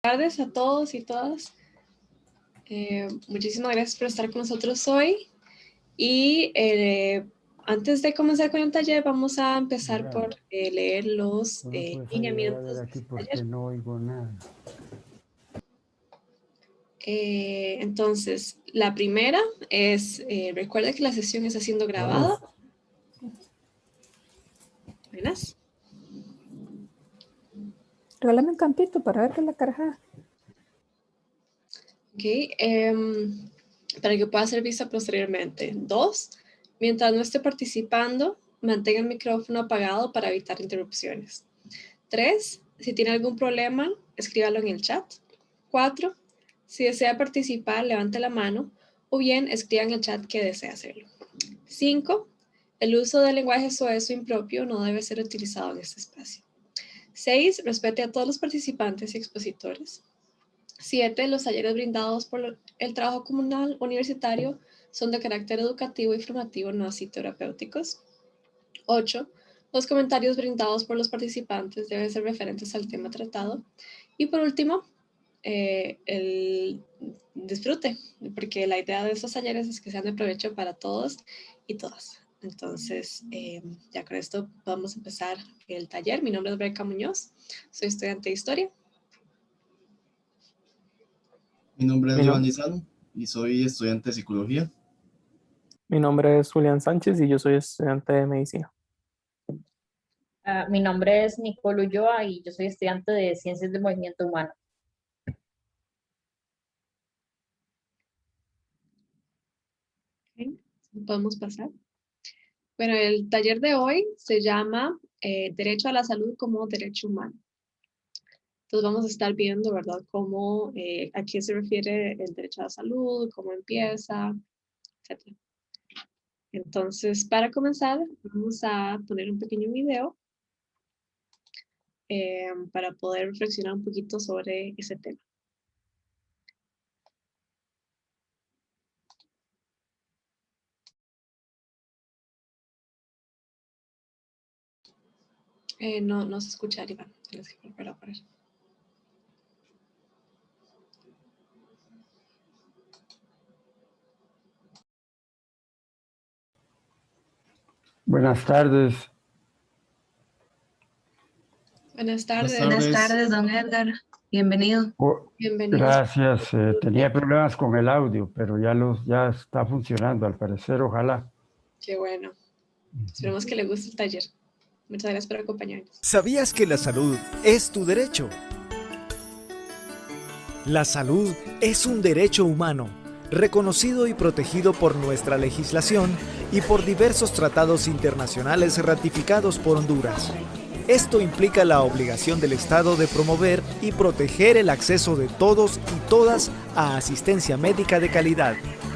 Tardes a todos y todas. Muchísimas gracias por estar con nosotros hoy. Y antes de comenzar con el taller, vamos a empezar por leer los lineamientos de aquí este porque taller. no oigo nada. Entonces, la primera es, recuerda que la sesión está siendo grabada. Buenas. Regálame un campito para ver qué es la carajada. Ok, para que pueda ser vista posteriormente. 2, mientras no esté participando, mantenga el micrófono apagado para evitar interrupciones. 3, si tiene algún problema, escríbalo en el chat. 4, si desea participar, levante la mano o bien escriba en el chat que desea hacerlo. 5, el uso del lenguaje soez o impropio no debe ser utilizado en este espacio. 6, respete a todos los participantes y expositores. 7, los talleres brindados por el trabajo comunal universitario son de carácter educativo y formativo, no así terapéuticos. 8, los comentarios brindados por los participantes deben ser referentes al tema tratado. Y por último, el disfrute, porque la idea de estos talleres es que sean de provecho para todos y todas. Entonces, ya con esto vamos a empezar el taller. Mi nombre es Beca Muñoz, soy estudiante de Historia. Mi nombre es Joan Lizano y soy estudiante de Psicología. Mi nombre es Julián Sánchez y yo soy estudiante de Medicina. Mi nombre es Nicole Ulloa y yo soy estudiante de Ciencias del Movimiento Humano. Okay. Podemos pasar. Bueno, el taller de hoy se llama Derecho a la Salud como Derecho Humano. Entonces vamos a estar viendo, ¿verdad?, cómo, a qué se refiere el derecho a la salud, cómo empieza, etc. Entonces, para comenzar, vamos a poner un pequeño video para poder reflexionar un poquito sobre ese tema. No se escucha, Iván. Tienes que volver a poner. Buenas tardes. Buenas tardes. Buenas tardes, don Edgar. Bienvenido. Bienvenido. Gracias. Tenía problemas con el audio, pero ya está funcionando, al parecer, ojalá. Qué bueno. Esperemos que le guste el taller. Muchas gracias por acompañarnos. ¿Sabías que la salud es tu derecho? La salud es un derecho humano, reconocido y protegido por nuestra legislación y por diversos tratados internacionales ratificados por Honduras. Esto implica la obligación del Estado de promover y proteger el acceso de todos y todas a asistencia médica de calidad.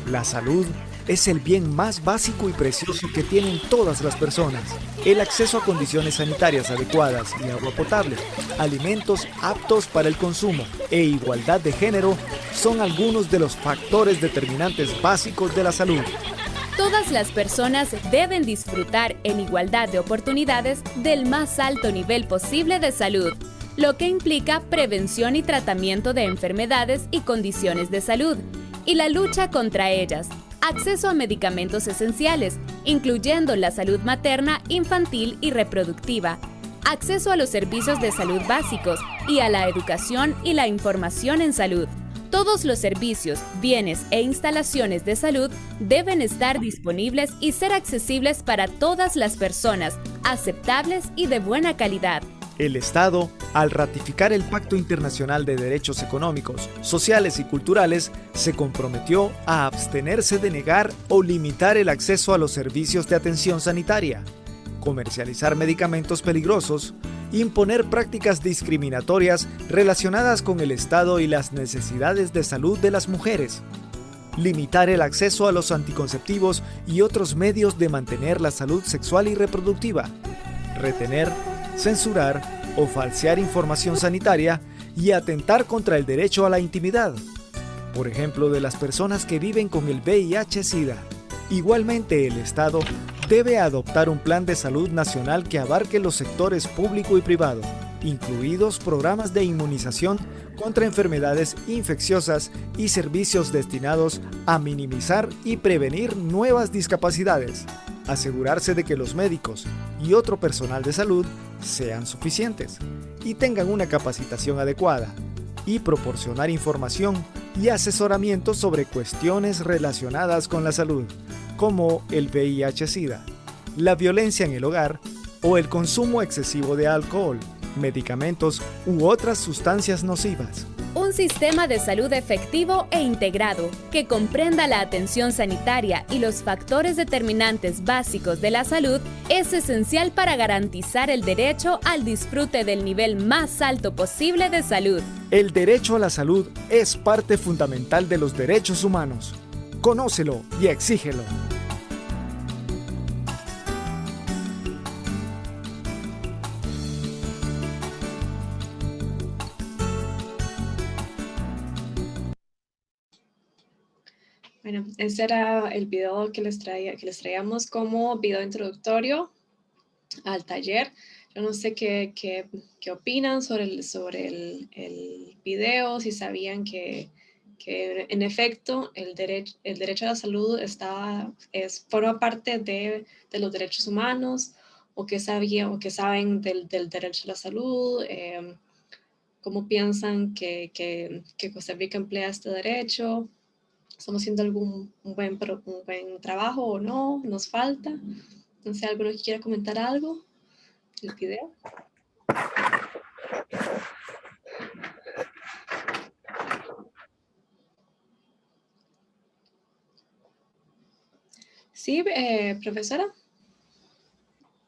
La salud es el bien más básico y precioso que tienen todas las personas. El acceso a condiciones sanitarias adecuadas y agua potable, alimentos aptos para el consumo e igualdad de género son algunos de los factores determinantes básicos de la salud. Todas las personas deben disfrutar en igualdad de oportunidades del más alto nivel posible de salud, lo que implica prevención y tratamiento de enfermedades y condiciones de salud, y la lucha contra ellas, acceso a medicamentos esenciales, incluyendo la salud materna, infantil y reproductiva, acceso a los servicios de salud básicos y a la educación y la información en salud. Todos los servicios, bienes e instalaciones de salud deben estar disponibles y ser accesibles para todas las personas, aceptables y de buena calidad. El Estado, al ratificar el Pacto Internacional de Derechos Económicos, Sociales y Culturales, se comprometió a abstenerse de negar o limitar el acceso a los servicios de atención sanitaria, comercializar medicamentos peligrosos, imponer prácticas discriminatorias relacionadas con el estado y las necesidades de salud de las mujeres, limitar el acceso a los anticonceptivos y otros medios de mantener la salud sexual y reproductiva, retener, censurar o falsear información sanitaria y atentar contra el derecho a la intimidad, por ejemplo, de las personas que viven con el VIH-Sida. Igualmente, el Estado debe adoptar un plan de salud nacional que abarque los sectores público y privado, incluidos programas de inmunización contra enfermedades infecciosas y servicios destinados a minimizar y prevenir nuevas discapacidades. Asegurarse de que los médicos y otro personal de salud sean suficientes y tengan una capacitación adecuada, y proporcionar información y asesoramiento sobre cuestiones relacionadas con la salud, como el VIH-Sida, la violencia en el hogar o el consumo excesivo de alcohol, medicamentos u otras sustancias nocivas. Un sistema de salud efectivo e integrado que comprenda la atención sanitaria y los factores determinantes básicos de la salud es esencial para garantizar el derecho al disfrute del nivel más alto posible de salud. El derecho a la salud es parte fundamental de los derechos humanos. Conócelo y exígelo. Bueno, ese era el video que les traíamos como video introductorio al taller. Yo no sé qué opinan sobre el video, si sabían que en efecto el derecho a la salud forma parte de los derechos humanos, o que saben del derecho a la salud, cómo piensan que Costa Rica emplea este derecho. ¿Estamos haciendo un buen trabajo o no? ¿Nos falta? No sé, ¿alguno que quiera comentar algo del video? Sí, profesora.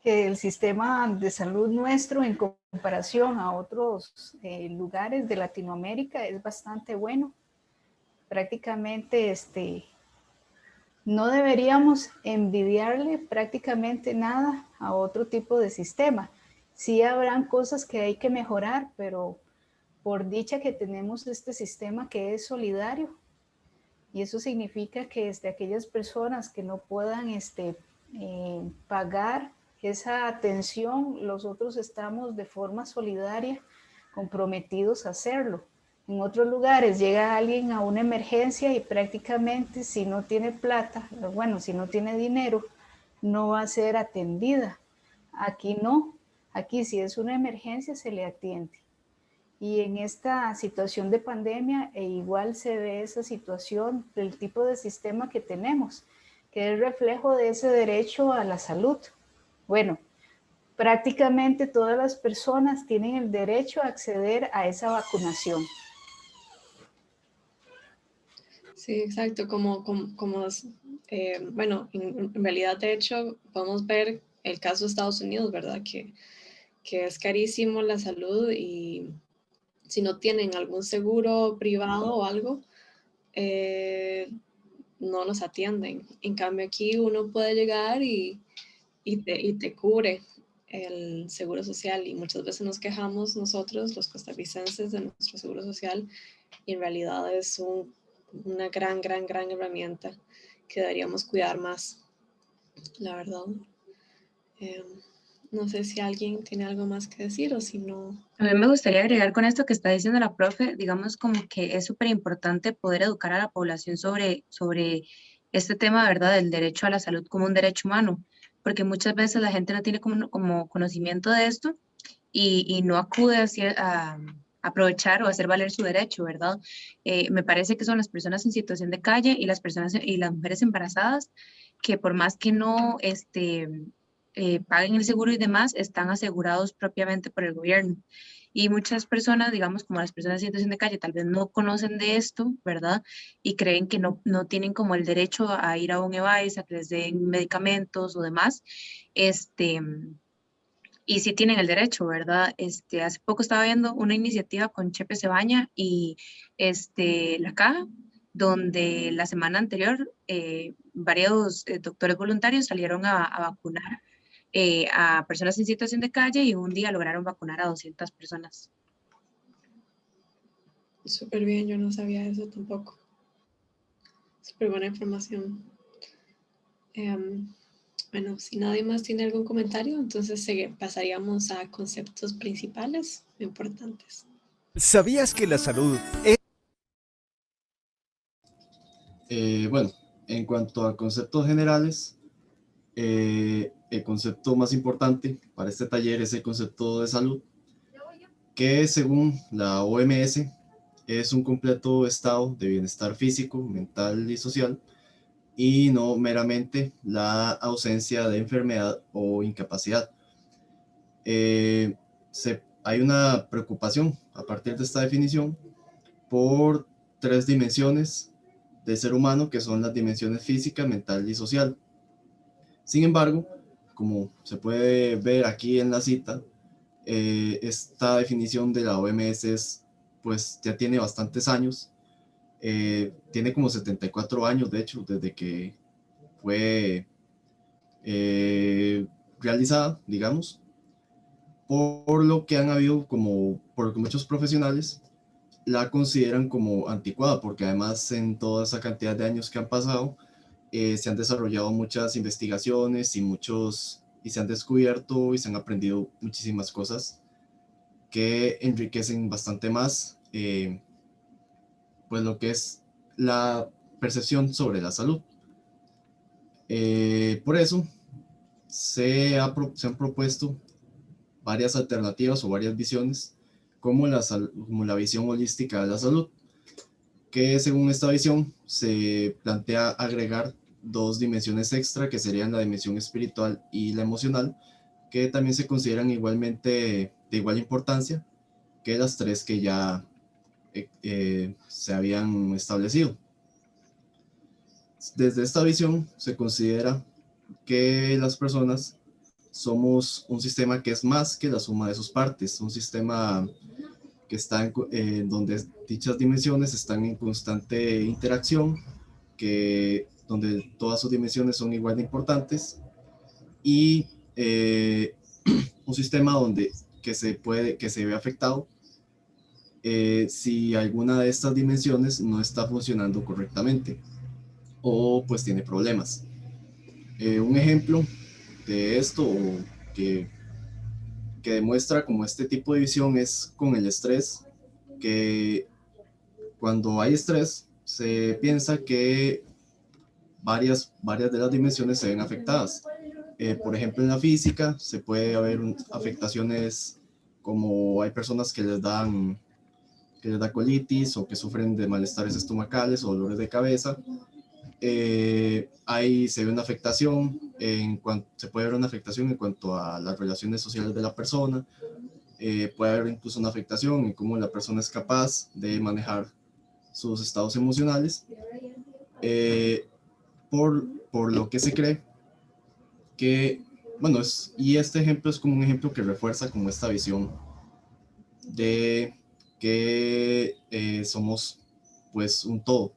Que el sistema de salud nuestro en comparación a otros lugares de Latinoamérica es bastante bueno. Prácticamente no deberíamos envidiarle prácticamente nada a otro tipo de sistema. Sí habrán cosas que hay que mejorar, pero por dicha que tenemos este sistema que es solidario, y eso significa que aquellas personas que no puedan pagar esa atención, los otros estamos de forma solidaria comprometidos a hacerlo. En otros lugares llega alguien a una emergencia y prácticamente si no tiene plata, bueno, si no tiene dinero, no va a ser atendida. Aquí no, aquí si es una emergencia se le atiende. Y en esta situación de pandemia igual se ve esa situación del tipo de sistema que tenemos, que es reflejo de ese derecho a la salud. Bueno, prácticamente todas las personas tienen el derecho a acceder a esa vacunación. Sí, exacto, bueno, en realidad, de hecho, podemos ver el caso de Estados Unidos, ¿verdad? Que es carísimo la salud, y si no tienen algún seguro privado o algo, no nos atienden. En cambio, aquí uno puede llegar y te cubre el seguro social, y muchas veces nos quejamos nosotros, los costarricenses, de nuestro seguro social, y en realidad es una gran herramienta que deberíamos cuidar más, la verdad. No sé si alguien tiene algo más que decir, o si no. A mí me gustaría agregar con esto que está diciendo la profe, digamos como que es súper importante poder educar a la población sobre este tema, ¿verdad? Del derecho a la salud como un derecho humano, porque muchas veces la gente no tiene como conocimiento de esto y no acude a aprovechar o hacer valer su derecho, ¿verdad? Me parece que son las personas en situación de calle y las mujeres embarazadas, que por más que no paguen el seguro y demás, están asegurados propiamente por el gobierno. Y muchas personas, digamos, como las personas en situación de calle, tal vez no conocen de esto, ¿verdad? Y creen que no tienen como el derecho a ir a un EVAIS, a que les den medicamentos o demás. Y sí tienen el derecho, ¿verdad? Hace poco estaba viendo una iniciativa con Chepe Cebaña y la Caja, donde la semana anterior varios doctores voluntarios salieron a vacunar a personas en situación de calle, y un día lograron vacunar a 200 personas. Súper bien, yo no sabía eso tampoco. Súper buena información. Bueno, si nadie más tiene algún comentario, entonces pasaríamos a conceptos principales importantes. ¿Sabías que la salud es... Bueno, en cuanto a conceptos generales, el concepto más importante para este taller es el concepto de salud, que según la OMS es un completo estado de bienestar físico, mental y social, y no meramente la ausencia de enfermedad o incapacidad. Hay una preocupación a partir de esta definición por 3 dimensiones del ser humano, que son las dimensiones física, mental y social. Sin embargo, como se puede ver aquí en la cita, esta definición de la OMS pues ya tiene bastantes años, tiene como 74 años de hecho, desde que fue realizada, digamos, por lo que han habido por lo que muchos profesionales la consideran como anticuada, porque además en toda esa cantidad de años que han pasado, se han desarrollado muchas investigaciones y se han descubierto y se han aprendido muchísimas cosas que enriquecen bastante más pues lo que es la percepción sobre la salud. Por eso se han propuesto varias alternativas o varias visiones como la visión holística de la salud, que según esta visión se plantea agregar 2 dimensiones extra, que serían la dimensión espiritual y la emocional, que también se consideran igualmente de igual importancia que las 3 que ya se habían establecido. Desde esta visión se considera que las personas somos un sistema que es más que la suma de sus partes, un sistema que está donde dichas dimensiones están en constante interacción, donde todas sus dimensiones son igual de importantes, y un sistema que se ve afectado si alguna de estas dimensiones no está funcionando correctamente o pues tiene problemas. Un ejemplo de esto que demuestra como este tipo de visión es con el estrés, que cuando hay estrés se piensa que varias de las dimensiones se ven afectadas. Por ejemplo, en la física se puede haber afectaciones como hay personas que les da colitis o que sufren de malestares estomacales o dolores de cabeza. Ahí se ve una afectación, se puede ver una afectación en cuanto a las relaciones sociales de la persona. Puede haber incluso una afectación en cómo la persona es capaz de manejar sus estados emocionales, por lo que se cree que, bueno, y este ejemplo es como un ejemplo que refuerza como esta visión de que somos pues un todo.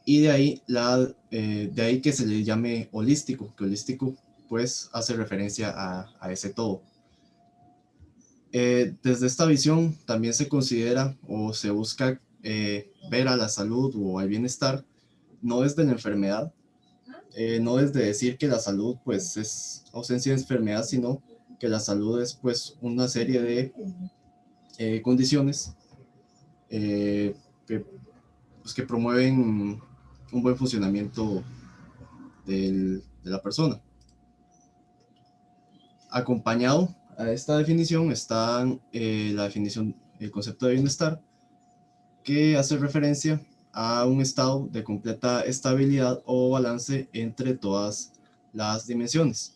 Y de ahí que se le llame holístico, que holístico pues hace referencia a ese todo. Desde esta visión también se considera o se busca ver a la salud o al bienestar no desde la enfermedad, no desde decir que la salud pues es ausencia de enfermedad, sino que la salud es pues una serie de condiciones que promueven un buen funcionamiento de la persona. Acompañado a esta definición está el concepto de bienestar, que hace referencia a un estado de completa estabilidad o balance entre todas las dimensiones.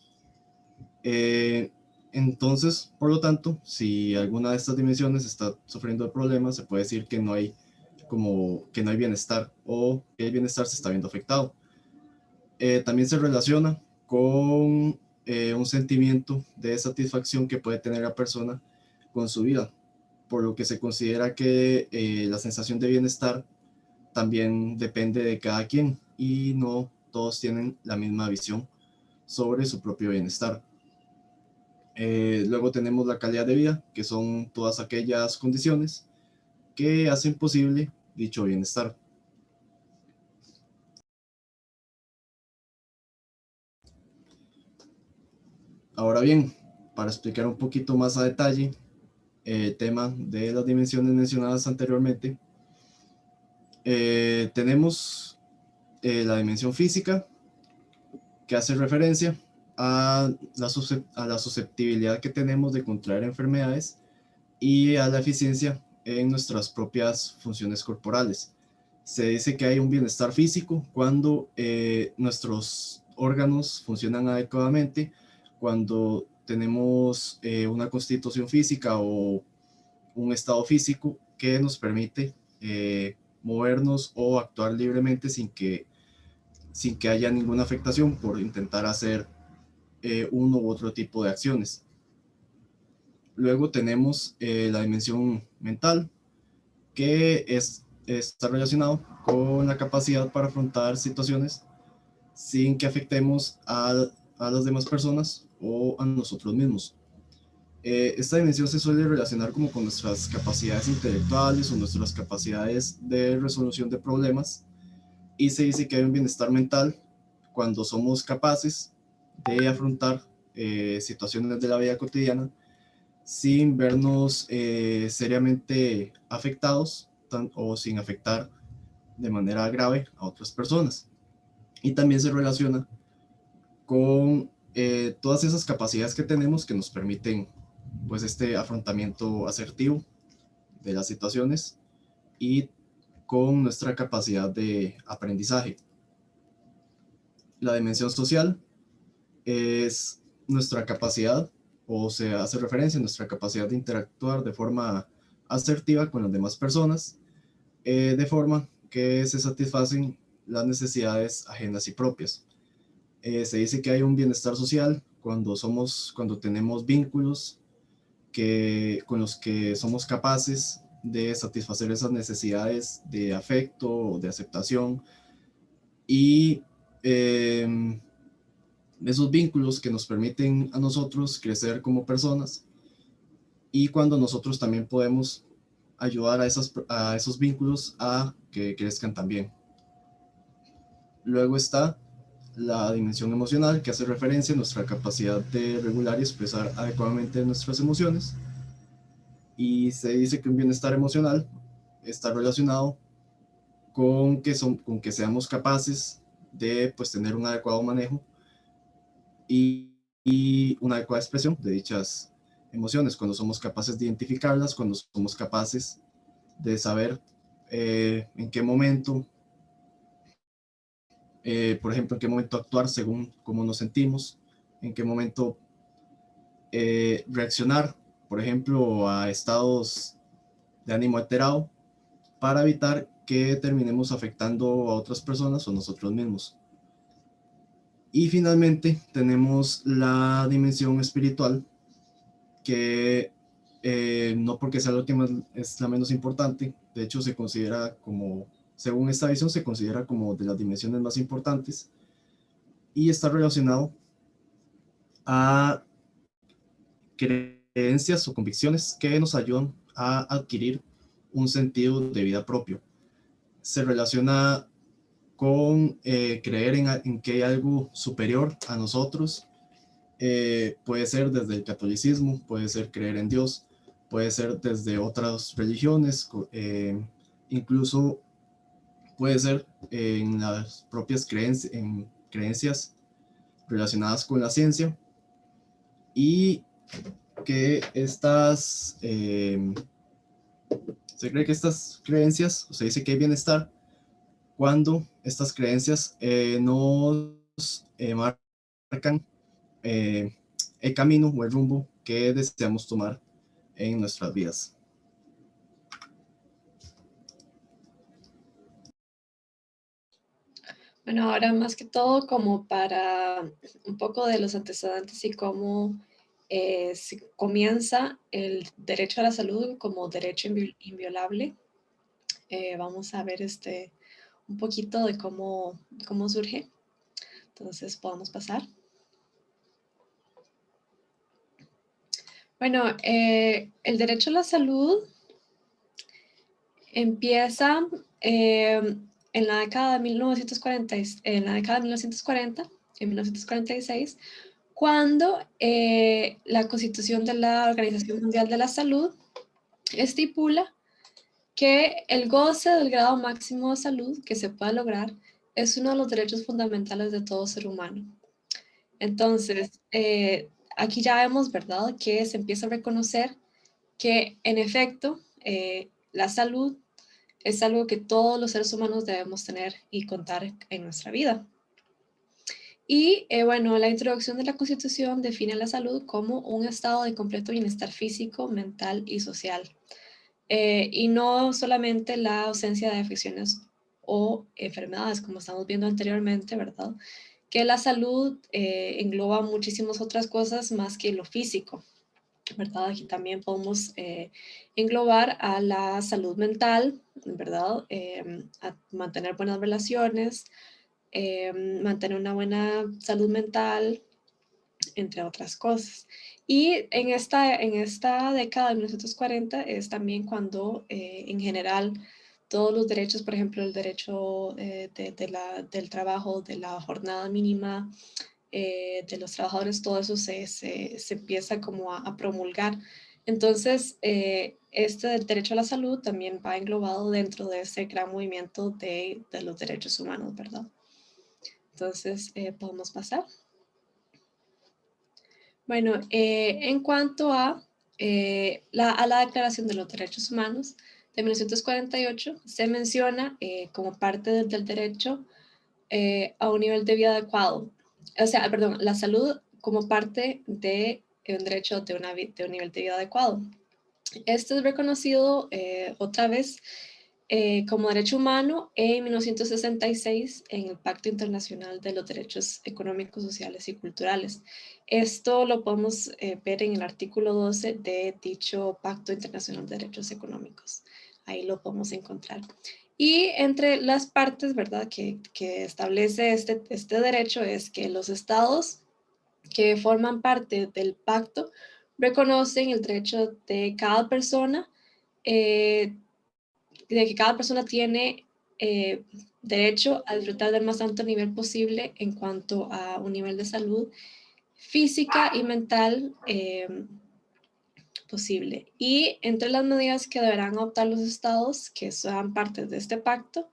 Entonces, por lo tanto, si alguna de estas dimensiones está sufriendo de problemas, se puede decir que no hay bienestar o que el bienestar se está viendo afectado. También se relaciona con un sentimiento de satisfacción que puede tener la persona con su vida, por lo que se considera que la sensación de bienestar también depende de cada quien y no todos tienen la misma visión sobre su propio bienestar. Luego tenemos la calidad de vida, que son todas aquellas condiciones que hacen posible dicho bienestar. Ahora bien, para explicar un poquito más a detalle el tema de las dimensiones mencionadas anteriormente, tenemos la dimensión física, que hace referencia a la susceptibilidad que tenemos de contraer enfermedades y a la eficiencia en nuestras propias funciones corporales. Se dice que hay un bienestar físico cuando nuestros órganos funcionan adecuadamente, cuando tenemos una constitución física o un estado físico que nos permite movernos o actuar libremente sin que haya ninguna afectación por intentar hacer uno u otro tipo de acciones. Luego tenemos la dimensión mental, que está relacionado con la capacidad para afrontar situaciones sin que afectemos a las demás personas o a nosotros mismos. Esta dimensión se suele relacionar como con nuestras capacidades intelectuales o nuestras capacidades de resolución de problemas, y se dice que hay un bienestar mental cuando somos capaces de afrontar situaciones de la vida cotidiana sin vernos seriamente afectados o sin afectar de manera grave a otras personas. Y también se relaciona con todas esas capacidades que tenemos que nos permiten pues este afrontamiento asertivo de las situaciones y con nuestra capacidad de aprendizaje. La dimensión social es nuestra capacidad, o se hace referencia a nuestra capacidad de interactuar de forma asertiva con las demás personas, de forma que se satisfacen las necesidades ajenas y propias. Se dice que hay un bienestar social cuando tenemos vínculos con los que somos capaces de satisfacer esas necesidades de afecto o de aceptación, y esos vínculos que nos permiten a nosotros crecer como personas, y cuando nosotros también podemos ayudar a esos vínculos a que crezcan también. Luego está la dimensión emocional, que hace referencia a nuestra capacidad de regular y expresar adecuadamente nuestras emociones, y se dice que un bienestar emocional está relacionado con que seamos capaces de pues tener un adecuado manejo y una adecuada expresión de dichas emociones, cuando somos capaces de identificarlas, cuando somos capaces de saber en qué momento, por ejemplo, en qué momento actuar según cómo nos sentimos, en qué momento reaccionar, por ejemplo, a estados de ánimo alterado, para evitar que terminemos afectando a otras personas o nosotros mismos. Y finalmente tenemos la dimensión espiritual, que no porque sea la última es la menos importante, de hecho se considera como, según esta visión, se considera como de las dimensiones más importantes, y está relacionado a creencias o convicciones que nos ayudan a adquirir un sentido de vida propio. Se relaciona con creer en que hay algo superior a nosotros. Puede ser desde el catolicismo, puede ser creer en Dios, puede ser desde otras religiones, incluso puede ser en las propias creencias relacionadas con la ciencia, y que se cree que estas creencias, o se dice que hay bienestar cuando estas creencias nos marcan el camino o el rumbo que deseamos tomar en nuestras vidas. Bueno, ahora más que todo como para un poco de los antecedentes y cómo se comienza el derecho a la salud como derecho inviolable. Vamos a ver un poquito de cómo surge. Entonces, podemos pasar. Bueno, el derecho a la salud empieza en la década de 1940, en 1946, cuando la Constitución de la Organización Mundial de la Salud estipula que el goce del grado máximo de salud que se pueda lograr es uno de los derechos fundamentales de todo ser humano. Entonces, aquí ya vemos, ¿verdad?, que se empieza a reconocer que, en efecto, la salud es algo que todos los seres humanos debemos tener y contar en nuestra vida. Y, bueno, la introducción de la Constitución define la salud como un estado de completo bienestar físico, mental y social. Y no solamente la ausencia de afecciones o enfermedades, como estamos viendo anteriormente, ¿verdad? Que la salud engloba muchísimas otras cosas más que lo físico, ¿verdad? Aquí también podemos englobar a la salud mental, ¿verdad? A mantener buenas relaciones, mantener una buena salud mental, entre otras cosas. Y en esta década de 1940 es también cuando en general todos los derechos, por ejemplo, el derecho del trabajo, de la jornada mínima, de los trabajadores, todo eso se empieza como a promulgar. Entonces, este del derecho a la salud también va englobado dentro de ese gran movimiento de los derechos humanos, ¿verdad? Entonces, podemos pasar. Bueno, en cuanto a la Declaración de los Derechos Humanos de 1948, se menciona como parte del derecho a un nivel de vida adecuado. O sea, perdón, la salud como parte de un derecho de un nivel de vida adecuado. Esto es reconocido otra vez como derecho humano en 1966 en el Pacto Internacional de los Derechos Económicos, Sociales y Culturales. Esto lo podemos ver en el artículo 12 de dicho Pacto Internacional de Derechos Económicos. Ahí lo podemos encontrar. Y entre las partes, ¿verdad?, que establece este derecho es que los estados que forman parte del pacto reconocen el derecho de cada persona, de que cada persona tiene derecho a disfrutar del más alto nivel posible en cuanto a un nivel de salud física y mental posible. Y entre las medidas que deberán adoptar los estados que sean parte de este pacto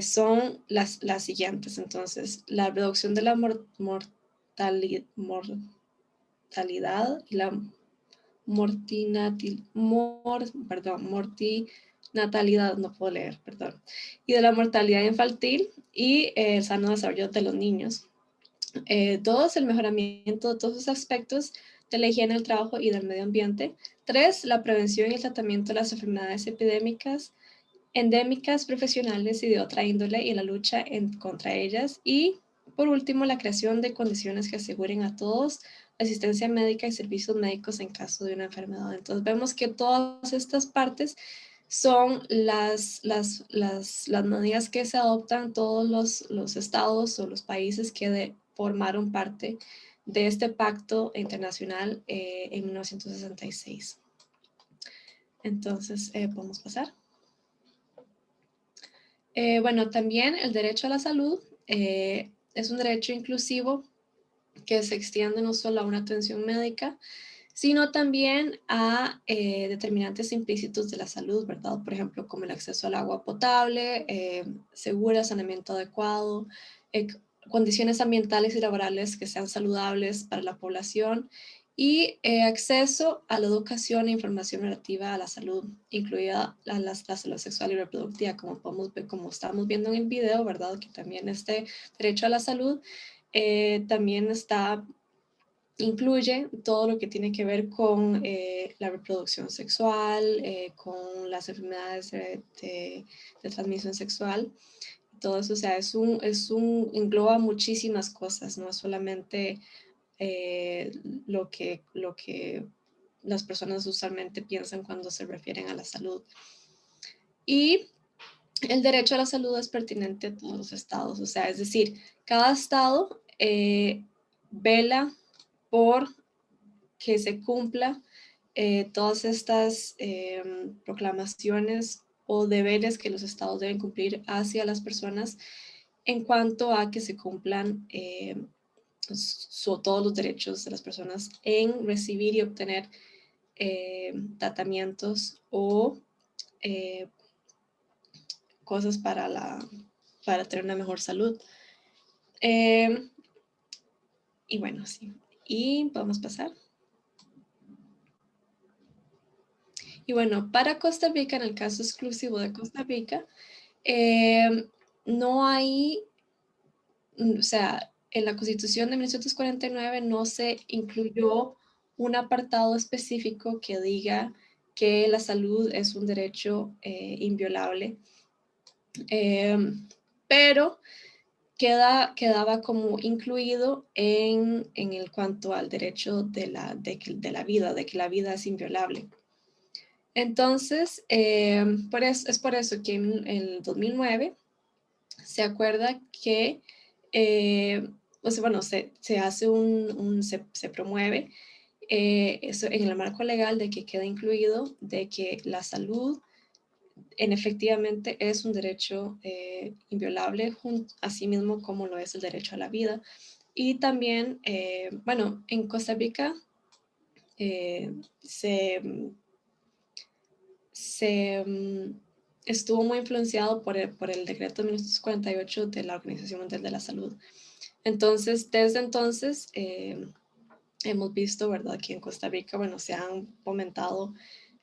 son las siguientes. Entonces, la reducción de la mortalidad y la mortinatalidad, no puedo leer, perdón, y de la mortalidad infantil y el sano desarrollo de los niños. Dos, el mejoramiento de todos los aspectos de la higiene del trabajo y del medio ambiente. Tres, la prevención y el tratamiento de las enfermedades endémicas, profesionales y de otra índole y la lucha contra ellas. Y por último, la creación de condiciones que aseguren a todos asistencia médica y servicios médicos en caso de una enfermedad. Entonces vemos que todas estas partes son las medidas que se adoptan todos los estados o los países que formaron parte de este pacto internacional en 1966. Entonces, podemos pasar. Bueno, también el derecho a la salud es un derecho inclusivo que se extiende no solo a una atención médica, sino también a determinantes implícitos de la salud, ¿verdad? Por ejemplo, como el acceso al agua potable, segura, saneamiento adecuado, condiciones ambientales y laborales que sean saludables para la población y acceso a la educación e información relativa a la salud, incluida la salud sexual y reproductiva, como podemos ver, como estamos viendo en el video, ¿verdad? Que también este derecho a la salud también incluye todo lo que tiene que ver con la reproducción sexual, con las enfermedades de transmisión sexual. Todo eso, o sea, engloba muchísimas cosas, no es solamente lo que las personas usualmente piensan cuando se refieren a la salud. Y el derecho a la salud es pertinente a todos los estados, o sea, es decir, cada estado vela por que se cumpla todas estas proclamaciones o deberes que los estados deben cumplir hacia las personas en cuanto a que se cumplan todos los derechos de las personas en recibir y obtener tratamientos o cosas para tener una mejor salud. Y bueno, sí. Y podemos pasar. Y bueno, para Costa Rica, en el caso exclusivo de Costa Rica, no hay, o sea, en la Constitución de 1949 no se incluyó un apartado específico que diga que la salud es un derecho inviolable, pero quedaba como incluido en el cuanto al derecho de la vida, de que la vida es inviolable. Entonces, es por eso que en el 2009 se acuerda que, se hace se promueve eso en el marco legal de que queda incluido de que la salud efectivamente es un derecho inviolable, así mismo como lo es el derecho a la vida. Y también, en Costa Rica estuvo muy influenciado por el decreto de 1948 de la Organización Mundial de la Salud. Entonces, desde entonces, hemos visto, ¿verdad?, que en Costa Rica, se han fomentado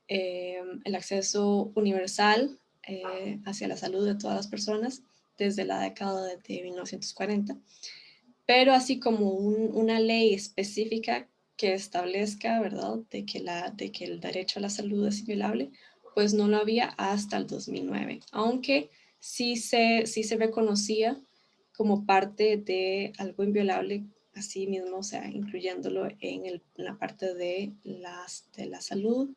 el acceso universal hacia la salud de todas las personas desde la década de 1940, pero así como una ley específica que establezca, ¿verdad?, de que el derecho a la salud es inviolable, pues no lo había hasta el 2009, aunque sí se reconocía como parte de algo inviolable, así mismo, o sea, incluyéndolo en la parte de la salud,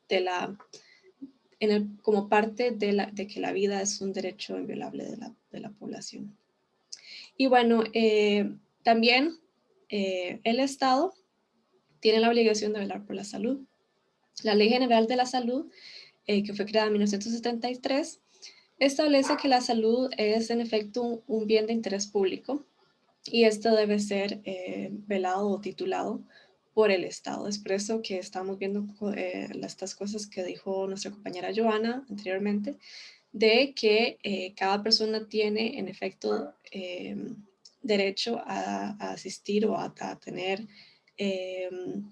como parte de que la vida es un derecho inviolable de la población. Y bueno, también el Estado tiene la obligación de velar por la salud. La Ley General de la Salud, que fue creada en 1973, establece que la salud es en efecto un bien de interés público y esto debe ser velado o titulado por el Estado. Es por eso que estamos viendo estas cosas que dijo nuestra compañera Joana anteriormente, de que cada persona tiene en efecto derecho a asistir o a tener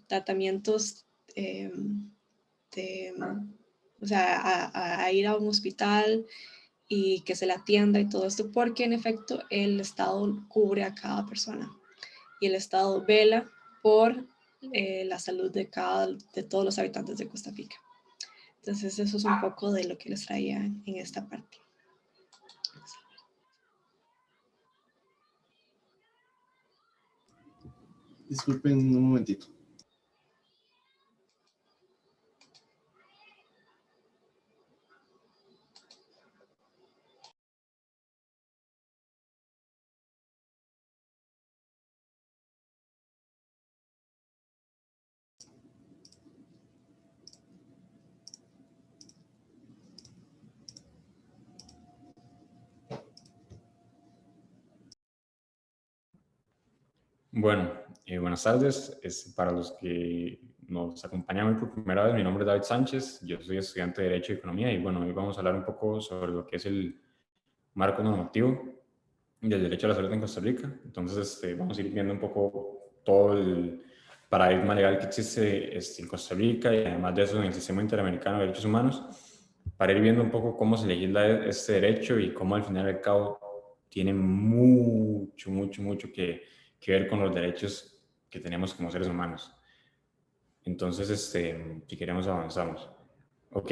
tratamientos o sea, a ir a un hospital y que se le atienda y todo esto, porque en efecto el Estado cubre a cada persona y el Estado vela por la salud de todos los habitantes de Costa Rica. Entonces eso es un poco de lo que les traía en esta parte. Disculpen un momentito. Bueno, buenas tardes. Para los que nos acompañan hoy por primera vez, mi nombre es David Sánchez, yo soy estudiante de Derecho y Economía y bueno, hoy vamos a hablar un poco sobre lo que es el marco normativo del derecho a la salud en Costa Rica. Entonces, vamos a ir viendo un poco todo el paradigma legal que existe en Costa Rica y además de eso en el Sistema Interamericano de Derechos Humanos, para ir viendo un poco cómo se legisla este derecho y cómo al final y al cabo tiene mucho que ver con los derechos que tenemos como seres humanos. Entonces, si queremos avanzamos. Ok.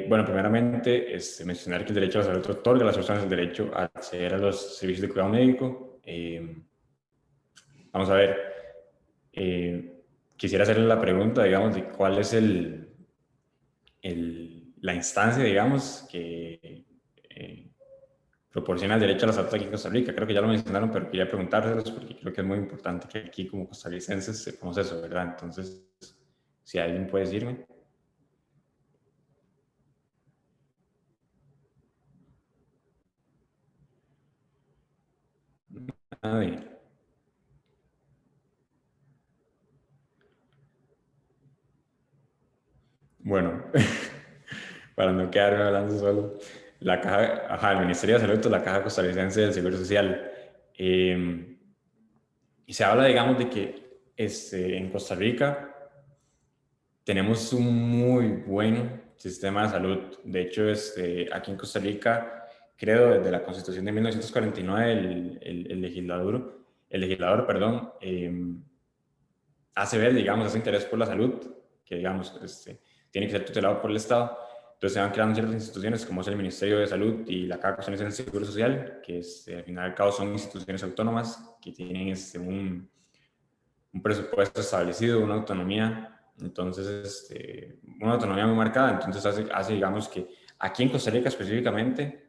Bueno, primeramente, mencionar que el derecho a la salud otorga a las personas el derecho a acceder a los servicios de cuidado médico. Vamos a ver. Quisiera hacerle la pregunta, digamos, de cuál es la instancia, digamos, que proporciona el derecho a la salud aquí en Costa Rica. Creo que ya lo mencionaron, pero quería preguntárselos porque creo que es muy importante que aquí como costarricenses sepamos eso, ¿verdad? Entonces, si alguien puede decirme. de... Bueno, para no quedarme hablando solo, la caja, el Ministerio de Salud, la Caja Costarricense del Seguro Social. Y se habla, digamos, de que en Costa Rica tenemos un muy buen sistema de salud. De hecho, aquí en Costa Rica, creo, desde la Constitución de 1949, el legislador, perdón, hace ver, digamos, ese interés por la salud, que, digamos, tiene que ser tutelado por el Estado. Entonces se van creando ciertas instituciones, como es el Ministerio de Salud y la Caja Costarricense del Seguro Social, que al final del cabo son instituciones autónomas que tienen un presupuesto establecido, una autonomía. Entonces, una autonomía muy marcada. Entonces hace, digamos, que aquí en Costa Rica específicamente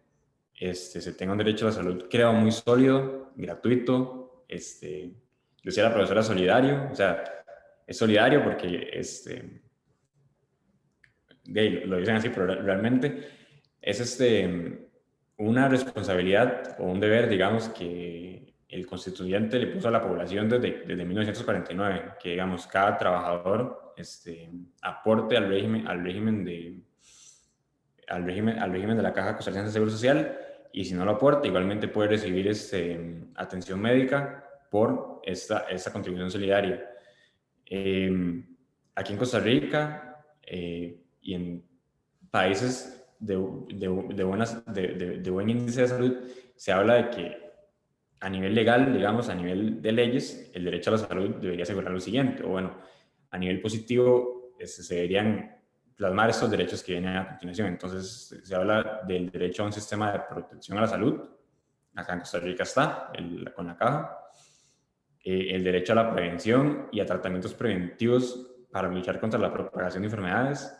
se tenga un derecho a la salud, creo, muy sólido, gratuito. Decía la profesora, solidario. O sea, es solidario porque lo dicen así, pero realmente es una responsabilidad o un deber, digamos, que el constituyente le puso a la población desde 1949, que, digamos, cada trabajador aporte al régimen de la Caja Costarricense de Seguro Social, y si no lo aporta, igualmente puede recibir atención médica por esta contribución solidaria. Aquí en Costa Rica y en países de buen índice de salud, se habla de que a nivel legal, digamos, a nivel de leyes, el derecho a la salud debería asegurar lo siguiente, o bueno, a nivel positivo se deberían plasmar estos derechos que vienen a continuación. Entonces se habla del derecho a un sistema de protección a la salud. Acá en Costa Rica está, con la Caja. El derecho a la prevención y a tratamientos preventivos para luchar contra la propagación de enfermedades.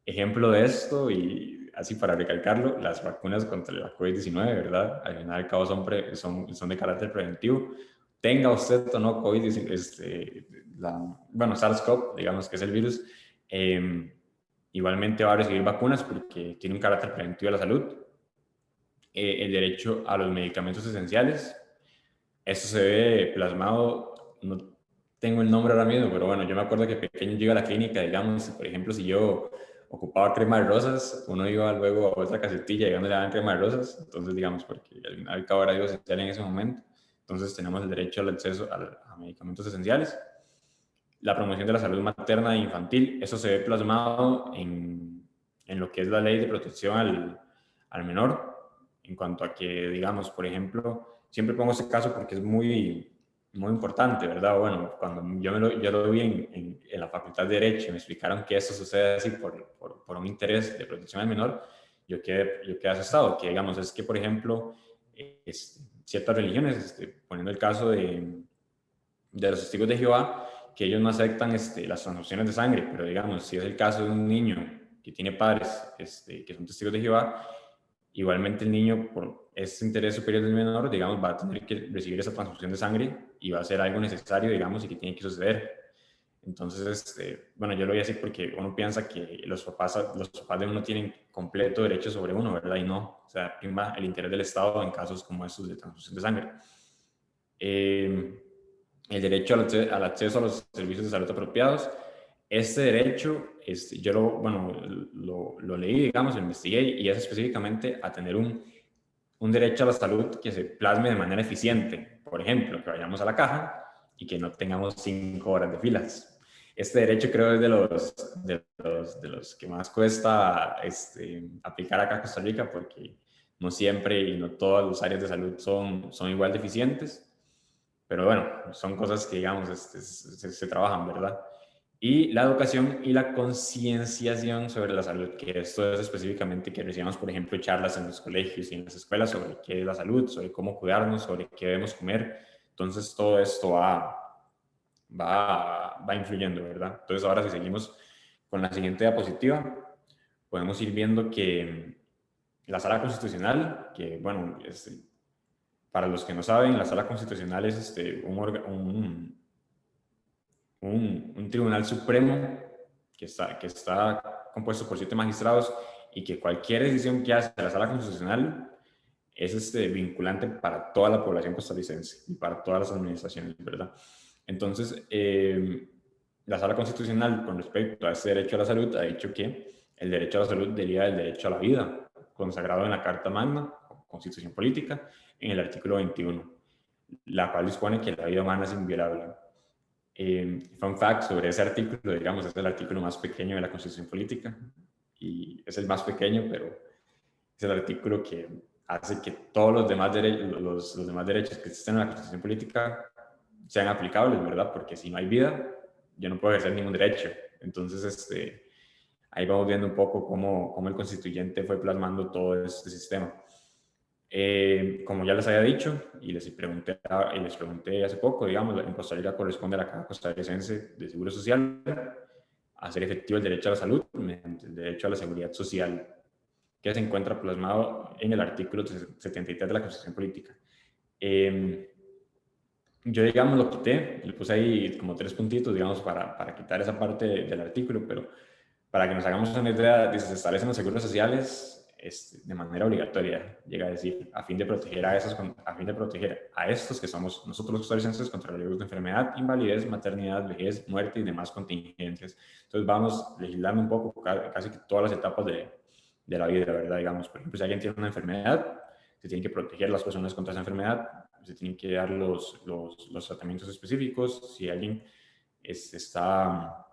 Ejemplo de esto, y así para recalcarlo, las vacunas contra la COVID-19, ¿verdad? Al final del cabo son de carácter preventivo. Tenga usted o no COVID, SARS-CoV, digamos que es el virus, igualmente va a recibir vacunas porque tiene un carácter preventivo de la salud. El derecho a los medicamentos esenciales. Esto se ve plasmado, no tengo el nombre ahora mismo, pero bueno, yo me acuerdo que pequeño yo iba a la clínica, digamos, por ejemplo, si yo ocupaba crema de rosas, uno iba luego a otra casetilla y le daban crema de rosas. Entonces, digamos, porque al final cabo era algo esencial en ese momento. Entonces tenemos el derecho al acceso a medicamentos esenciales. La promoción de la salud materna e infantil, eso se ve plasmado en lo que es la ley de protección al menor, en cuanto a que, digamos, por ejemplo, siempre pongo este caso porque es muy, muy importante, ¿verdad? Bueno, cuando yo lo vi en la Facultad de Derecho y me explicaron que esto sucede así por un interés de protección al menor, yo quedé asustado, que, digamos, es que, por ejemplo, ciertas religiones, poniendo el caso de los testigos de Jehová, que ellos no aceptan las transfusiones de sangre, pero, digamos, si es el caso de un niño que tiene padres que son testigos de Jehová, igualmente el niño, por ese interés superior del menor, digamos, va a tener que recibir esa transfusión de sangre y va a ser algo necesario, digamos, y que tiene que suceder. Entonces, bueno, yo lo voy a decir porque uno piensa que los papás de uno tienen completo derecho sobre uno, ¿verdad? Y no, o sea, prima el interés del Estado en casos como estos de transfusión de sangre. El derecho al acceso a los servicios de salud apropiados. Este derecho, yo lo leí, digamos, lo investigué, y es específicamente a tener un derecho a la salud que se plasme de manera eficiente. Por ejemplo, que vayamos a la caja y que no tengamos 5 horas de filas. Este derecho creo es de los que más cuesta aplicar acá en Costa Rica, porque no siempre y no todas las áreas de salud son igual de eficientes. Pero bueno, son cosas que, digamos, se trabajan, ¿verdad? Y la educación y la concienciación sobre la salud, que esto es específicamente que recibamos, por ejemplo, charlas en los colegios y en las escuelas sobre qué es la salud, sobre cómo cuidarnos, sobre qué debemos comer. Entonces, todo esto va influyendo, ¿verdad? Entonces, ahora si seguimos con la siguiente diapositiva, podemos ir viendo que la Sala Constitucional, que, bueno, para los que no saben, la Sala Constitucional es un tribunal supremo que está compuesto por 7 magistrados, y que cualquier decisión que hace la Sala Constitucional es vinculante para toda la población costarricense y para todas las administraciones, ¿verdad? Entonces, la Sala Constitucional, con respecto a este derecho a la salud, ha dicho que el derecho a la salud deriva del derecho a la vida, consagrado en la Carta Magna, Constitución Política, en el artículo 21, la cual dispone que la vida humana es inviolable. Fun fact sobre ese artículo, digamos, es el artículo más pequeño de la Constitución Política, y es el más pequeño, pero es el artículo que hace que todos los demás, los demás derechos que existen en la Constitución Política sean aplicables, ¿verdad? Porque si no hay vida, yo no puedo ejercer ningún derecho. Entonces, ahí vamos viendo un poco cómo el constituyente fue plasmando todo este sistema. Como ya les había dicho y les pregunté hace poco, digamos, en Costa Rica corresponde a la Caja Costarricense de Seguro Social hacer efectivo el derecho a la salud mediante el derecho a la seguridad social, que se encuentra plasmado en el artículo 73 de la Constitución Política. Yo, digamos, lo quité, le puse ahí como 3 puntitos, digamos, para quitar esa parte del artículo, pero para que nos hagamos una idea, dice, se establecen los seguros sociales de manera obligatoria, llega a decir, a fin de proteger a estos que somos nosotros los costarricenses contra los riesgos de enfermedad, invalidez, maternidad, vejez, muerte y demás contingencias. Entonces vamos legislando un poco casi que todas las etapas de la vida, ¿verdad? Digamos, por ejemplo, si alguien tiene una enfermedad, se tienen que proteger las personas contra esa enfermedad, se tienen que dar los tratamientos específicos. Si alguien está,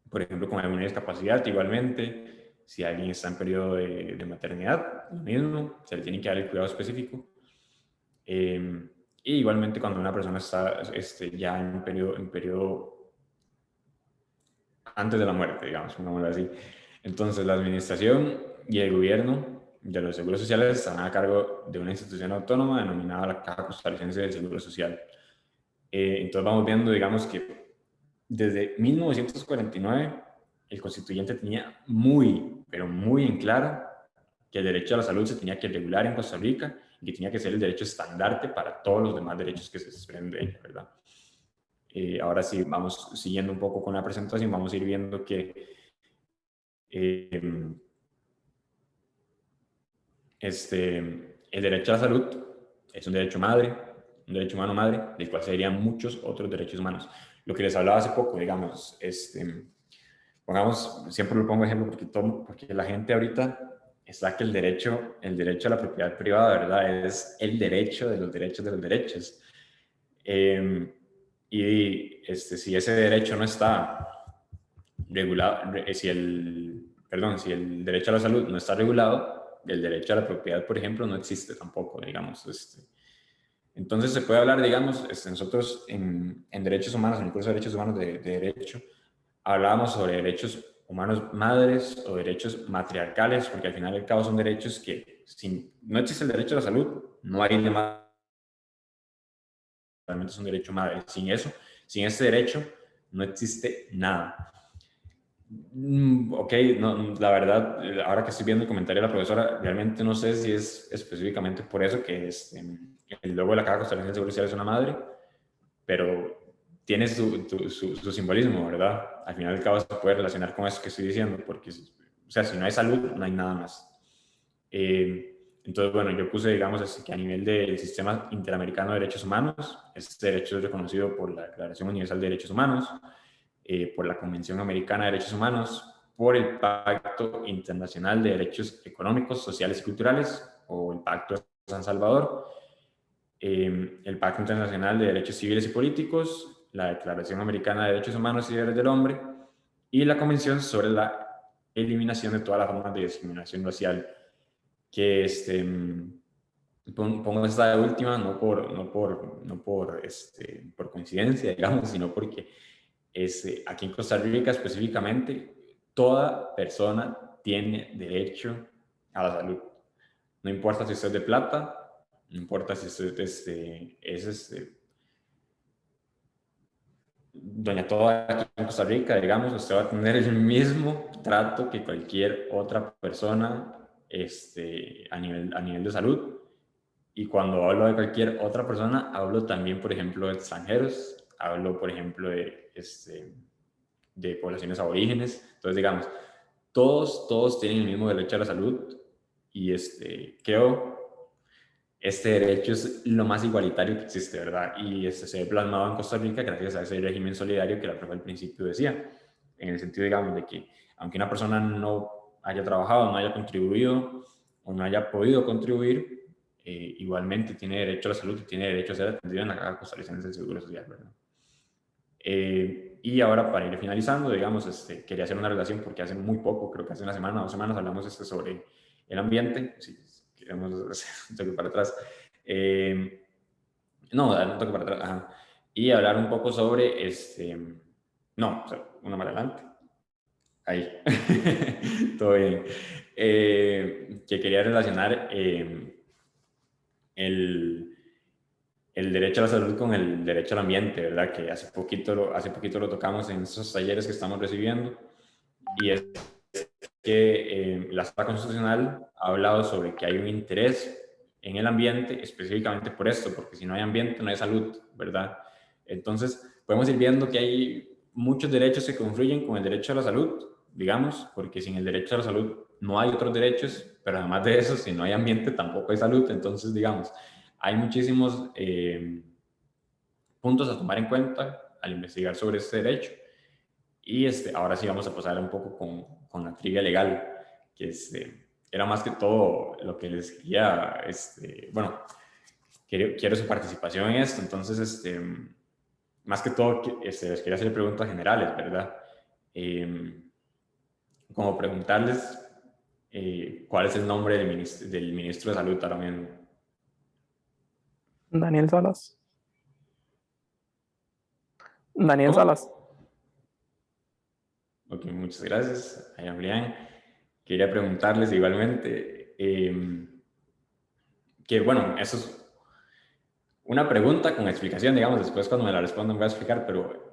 por ejemplo, con alguna discapacidad, igualmente. Si alguien está en periodo de maternidad, lo mismo, se le tiene que dar el cuidado específico. Y igualmente cuando una persona está ya en periodo antes de la muerte, digamos, pongámoslo así. Entonces, la administración y el gobierno de los seguros sociales están a cargo de una institución autónoma denominada la Caja Costarricense del Seguro Social. Entonces, vamos viendo, digamos, que desde 1949 el constituyente tenía pero muy en claro que el derecho a la salud se tenía que regular en Costa Rica y que tenía que ser el derecho estandarte para todos los demás derechos que se desprenden de ella, ¿verdad? Ahora sí, vamos siguiendo un poco con la presentación, vamos a ir viendo que el derecho a la salud es un derecho humano madre, del cual se derivan muchos otros derechos humanos. Lo que les hablaba hace poco, digamos, pongamos, siempre lo pongo ejemplo porque la gente ahorita está que el derecho a la propiedad privada, ¿verdad? Es el derecho de los derechos de los derechos. Si ese derecho no está regulado, si el derecho a la salud no está regulado, el derecho a la propiedad, por ejemplo, no existe tampoco, digamos. Entonces se puede hablar, digamos, nosotros en derechos humanos, en el curso de derechos humanos de derecho, hablábamos sobre derechos humanos madres o derechos matriarcales, porque al final y al cabo son derechos que, si no existe el derecho a la salud, no hay demás. Realmente es un derecho madre. Sin ese derecho, no existe nada. Ok, no, la verdad, ahora que estoy viendo el comentario de la profesora, realmente no sé si es específicamente por eso que el logo de la Caja Costarricense de Seguro Social es una madre, pero tiene su simbolismo, ¿verdad? Al final del cabo se puede relacionar con eso que estoy diciendo, porque, o sea, si no hay salud, no hay nada más. Entonces, bueno, yo puse, digamos, que a nivel del Sistema Interamericano de Derechos Humanos, este derecho es reconocido por la Declaración Universal de Derechos Humanos, por la Convención Americana de Derechos Humanos, por el Pacto Internacional de Derechos Económicos, Sociales y Culturales, o el Pacto de San Salvador, el Pacto Internacional de Derechos Civiles y Políticos, la Declaración Americana de Derechos Humanos y Deberes del Hombre, y la Convención sobre la Eliminación de todas las formas de discriminación racial, que pongo esta última no por coincidencia, digamos, sino porque aquí en Costa Rica específicamente, toda persona tiene derecho a la salud. No importa si usted es de plata, no importa si usted es doña toda aquí en Costa Rica, digamos, usted va a tener el mismo trato que cualquier otra persona a nivel de salud. Y cuando hablo de cualquier otra persona, hablo también, por ejemplo, de extranjeros, hablo, por ejemplo, de poblaciones aborígenes. Entonces, digamos, todos tienen el mismo derecho a la salud, y creo este derecho es lo más igualitario que existe, ¿verdad? Y se ve plasmado en Costa Rica gracias a ese régimen solidario que la profe al principio decía, en el sentido, digamos, de que aunque una persona no haya trabajado, no haya contribuido o no haya podido contribuir, igualmente tiene derecho a la salud y tiene derecho a ser atendido en la Caja Costarricense del Seguro Social, ¿verdad? Y ahora, para ir finalizando, digamos, quería hacer una relación porque hace muy poco, creo que hace una semana o 2 semanas, hablamos sobre el ambiente. Si queremos hacer un toque para atrás. No, dar un toque para atrás. Ajá. Y hablar un poco sobre no, o sea, uno más adelante. Ahí. Todo bien. Que quería relacionar el derecho a la salud con el derecho al ambiente, ¿verdad? Que hace poquito lo tocamos en esos talleres que estamos recibiendo. Y es que la Sala Constitucional ha hablado sobre que hay un interés en el ambiente específicamente por esto, porque si no hay ambiente no hay salud, ¿verdad? Entonces podemos ir viendo que hay muchos derechos que confluyen con el derecho a la salud, digamos, porque sin el derecho a la salud no hay otros derechos, pero además de eso, si no hay ambiente tampoco hay salud. Entonces, digamos, hay muchísimos puntos a tomar en cuenta al investigar sobre este derecho. Y ahora sí vamos a pasar un poco con la trivia legal, que era más que todo lo que les quería, bueno, quiero su participación en esto. Entonces, más que todo, les quería hacer preguntas generales, ¿verdad? Como preguntarles cuál es el nombre del ministro de Salud ahora mismo. Daniel Salas. Daniel ¿Cómo? Salas. Ok, muchas gracias, Julián. Quería preguntarles igualmente que, bueno, eso es una pregunta con explicación, digamos, después cuando me la respondan voy a explicar, pero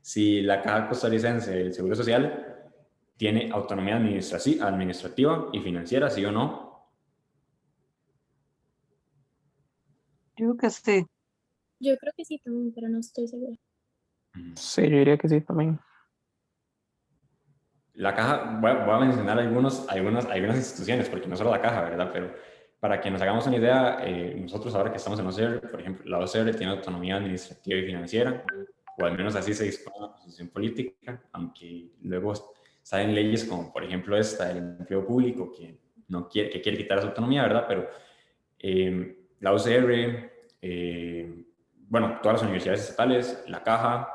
si la Caja Costarricense del Seguro Social tiene autonomía administrativa y financiera, ¿sí o no? Yo creo que sí. Yo creo que sí también, pero no estoy segura. Sí, yo diría que sí también. La Caja, voy a mencionar algunas instituciones, porque no solo la Caja, ¿verdad? Pero para que nos hagamos una idea, nosotros ahora que estamos en OCR, por ejemplo, la OCR tiene autonomía administrativa y financiera, o al menos así se dispone la Constitución política, aunque luego salen leyes como, por ejemplo, esta del empleo público, que quiere quitar esa autonomía, ¿verdad? Pero la OCR, bueno, todas las universidades estatales, la Caja,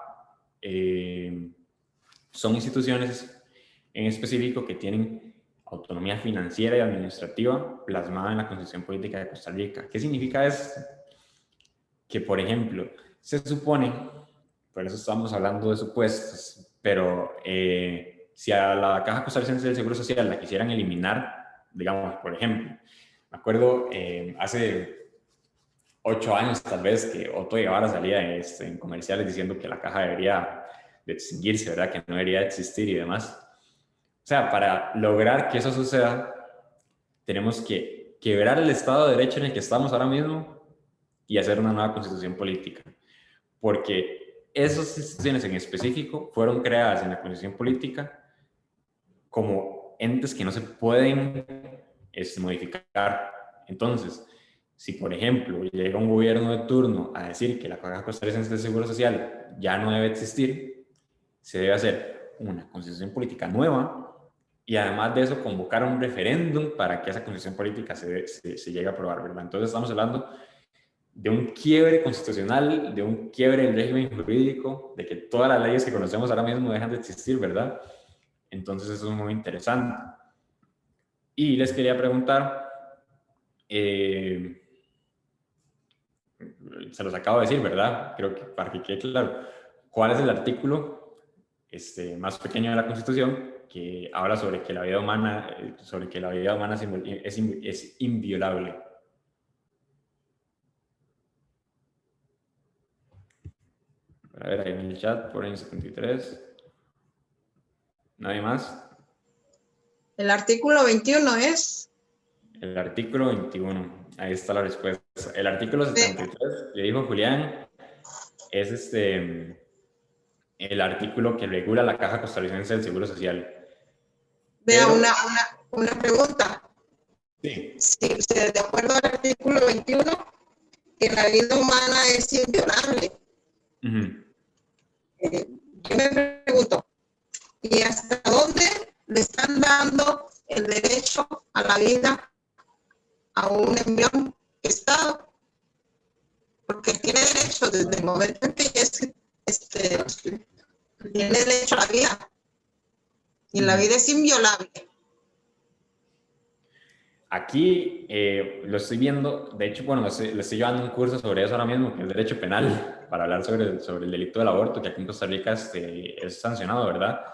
son instituciones en específico que tienen autonomía financiera y administrativa plasmada en la Constitución Política de Costa Rica. ¿Qué significa esto? Que, por ejemplo, se supone, por eso estamos hablando de supuestos, pero si a la Caja Costarricense del Seguro Social la quisieran eliminar, digamos, por ejemplo, me acuerdo hace 8 años tal vez que Otto Guevara salía en comerciales diciendo que la Caja debería de extinguirse, ¿verdad? Que no debería existir y demás. O sea, para lograr que eso suceda, tenemos que quebrar el Estado de Derecho en el que estamos ahora mismo y hacer una nueva constitución política. Porque esas instituciones en específico fueron creadas en la constitución política como entes que no se pueden modificar. Entonces, si por ejemplo llega un gobierno de turno a decir que la Caja Costarricense del Seguro Social ya no debe existir, se debe hacer una constitución política nueva y además de eso convocar un referéndum para que esa constitución política se llegue a aprobar, ¿verdad? Entonces estamos hablando de un quiebre constitucional, de un quiebre del régimen jurídico, de que todas las leyes que conocemos ahora mismo dejan de existir, ¿verdad? Entonces eso es muy interesante. Y les quería preguntar, se los acabo de decir, ¿verdad? Creo que para que quede claro, ¿cuál es el artículo más pequeño de la Constitución que habla sobre que la vida humana, es inviolable? A ver, ahí en el chat, por ahí en 73. ¿Nadie más? El artículo 21 es. El artículo 21. Ahí está la respuesta. El artículo 73, le dijo Julián, es el artículo que regula la Caja Costarricense del Seguro Social. Vea, una pregunta. Sí. de acuerdo al artículo 21, que la vida humana es inviolable. Yo me pregunto, ¿y hasta dónde le están dando el derecho a la vida a un embrión gestado? Porque tiene derecho desde el momento en que tiene derecho a la vida. Y la vida es inviolable. Aquí lo estoy viendo, de hecho, bueno, le estoy llevando un curso sobre eso ahora mismo, que es Derecho Penal, para hablar sobre el delito del aborto, que aquí en Costa Rica es sancionado, ¿verdad?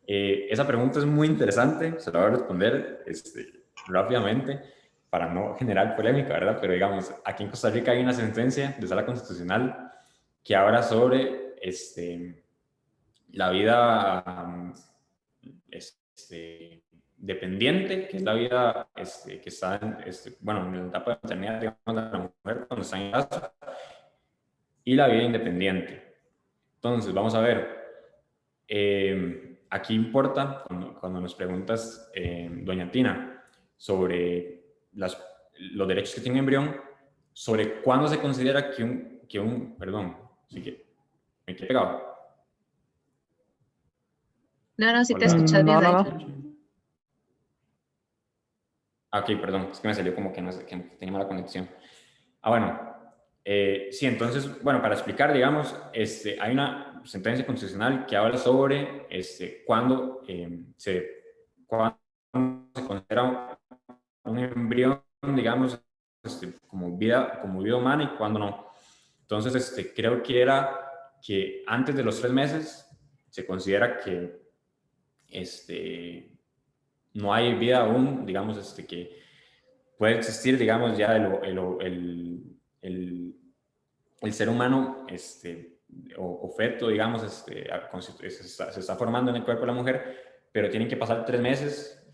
Esa pregunta es muy interesante, se la voy a responder rápidamente, para no generar polémica, ¿verdad? Pero digamos, aquí en Costa Rica hay una sentencia de Sala Constitucional que habla sobre la vida dependiente, que es la vida que está en la etapa de maternidad, digamos, de la mujer cuando está en casa, y la vida independiente. Entonces, vamos a ver, aquí importa, cuando nos preguntas, doña Tina, sobre los derechos que tiene un embrión, sobre cuándo se considera perdón, así que me quedé pegado. No, si te escuchas bien. Ok, perdón, es que me salió como que tenía mala conexión. Bueno, sí, entonces, bueno, para explicar, digamos, hay una sentencia constitucional que habla sobre cuándo se considera un embrión, digamos, como vida humana y cuándo no. Entonces, creo que era que antes de los 3 meses se considera que no hay vida aún, digamos, que puede existir, digamos, ya el ser humano, o feto, digamos, se está formando en el cuerpo de la mujer, pero tienen que pasar 3 meses,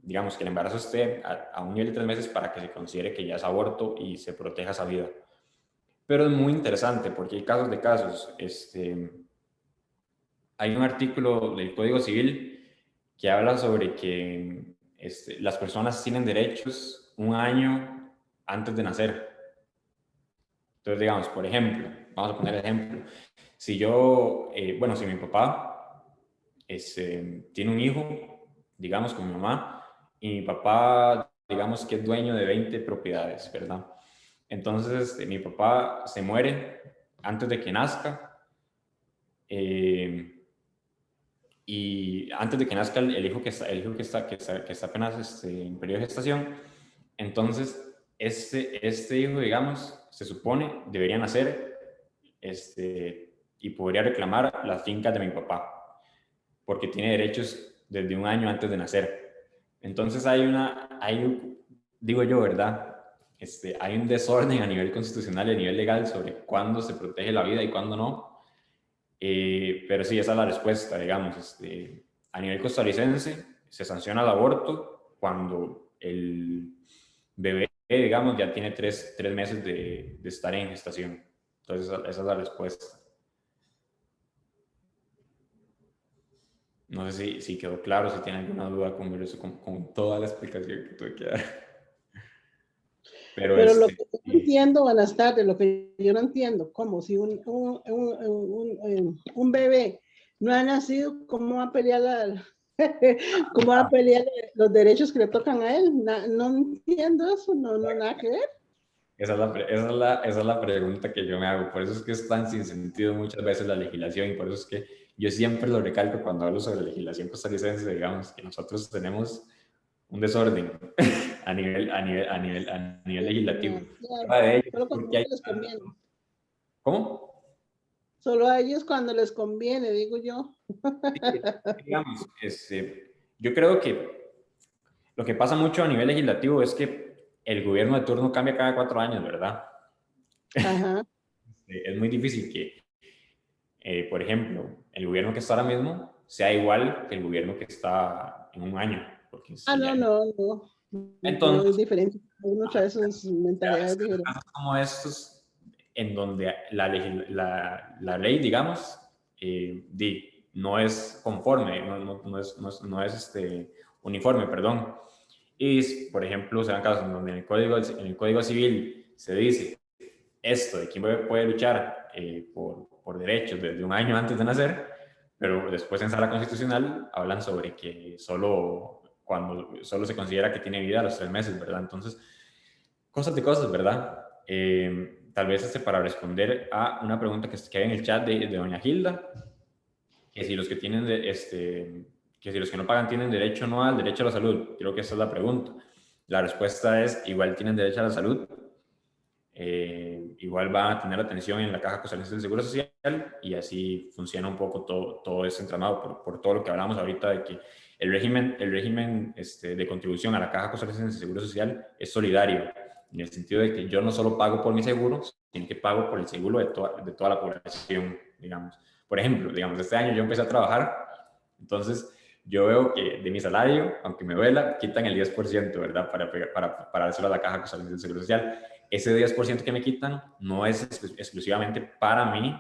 digamos, que el embarazo esté a un nivel de 3 meses para que se considere que ya es aborto y se proteja esa vida. Pero es muy interesante porque hay casos de casos. Hay un artículo del Código Civil que habla sobre que las personas tienen derechos 1 año antes de nacer. Entonces, digamos, por ejemplo, vamos a poner el ejemplo. Si si mi papá tiene un hijo, digamos, con mi mamá, y mi papá, digamos, que es dueño de 20 propiedades, ¿verdad? Entonces, mi papá se muere antes de que nazca, y antes de que nazca el hijo que está apenas en periodo de gestación. Entonces este hijo, digamos, se supone debería nacer y podría reclamar las fincas de mi papá porque tiene derechos desde 1 año antes de nacer. Entonces digo yo, ¿verdad? Hay un desorden a nivel constitucional y a nivel legal sobre cuándo se protege la vida y cuándo no. Pero sí, esa es la respuesta, digamos. A nivel costarricense se sanciona el aborto cuando el bebé, digamos, ya tiene 3 meses de estar en gestación. Entonces esa es la respuesta. No sé si quedó claro, si tiene alguna duda con eso, con toda la explicación que tuve que dar. Pero lo que yo no entiendo, buenas tardes, lo que yo no entiendo, como si un bebé no ha nacido, ¿cómo va a pelear los derechos que le tocan a él? No entiendo eso, no nada que ver. Esa es la pregunta que yo me hago. Por eso es que es tan sin sentido muchas veces la legislación, y por eso es que yo siempre lo recalco cuando hablo sobre legislación costarricense, digamos, que nosotros tenemos un desorden a nivel legislativo. Solo cuando les conviene. ¿Cómo? Solo a ellos cuando les conviene, digo yo. Sí, digamos, yo creo que lo que pasa mucho a nivel legislativo es que el gobierno de turno cambia cada 4 años, ¿verdad? Ajá. Es muy difícil que, por ejemplo, el gobierno que está ahora mismo sea igual que el gobierno que está en 1 año. No. Entonces, es diferente. Uno trae sus mentalidades diferentes. Como estos, en donde la ley, digamos, no es conforme, no es uniforme, perdón. Y, por ejemplo, se dan casos en donde en el Código Civil se dice esto de quién puede luchar por derechos desde un año antes de nacer, pero después en Sala Constitucional hablan sobre que solo se considera que tiene vida a los 3 meses, ¿verdad? Entonces, cosas, ¿verdad? Tal vez para responder a una pregunta que hay en el chat de doña Hilda, que si los que tienen, que si los que no pagan tienen derecho o no al derecho a la salud. Creo que esa es la pregunta. La respuesta es, igual tienen derecho a la salud, igual van a tener atención en la Caja Costarricense del Seguro Social, y así funciona un poco todo ese entramado, por todo lo que hablamos ahorita de que el régimen de contribución a la Caja Costarricense del Seguro Social es solidario, en el sentido de que yo no solo pago por mi seguro, sino que pago por el seguro de toda la población, digamos. Por ejemplo, digamos, este año yo empecé a trabajar, entonces yo veo que de mi salario, aunque me duela, quitan el 10%, ¿verdad? Para hacerlo a la Caja Costarricense del Seguro Social. Ese 10% que me quitan no es exclusivamente para mí,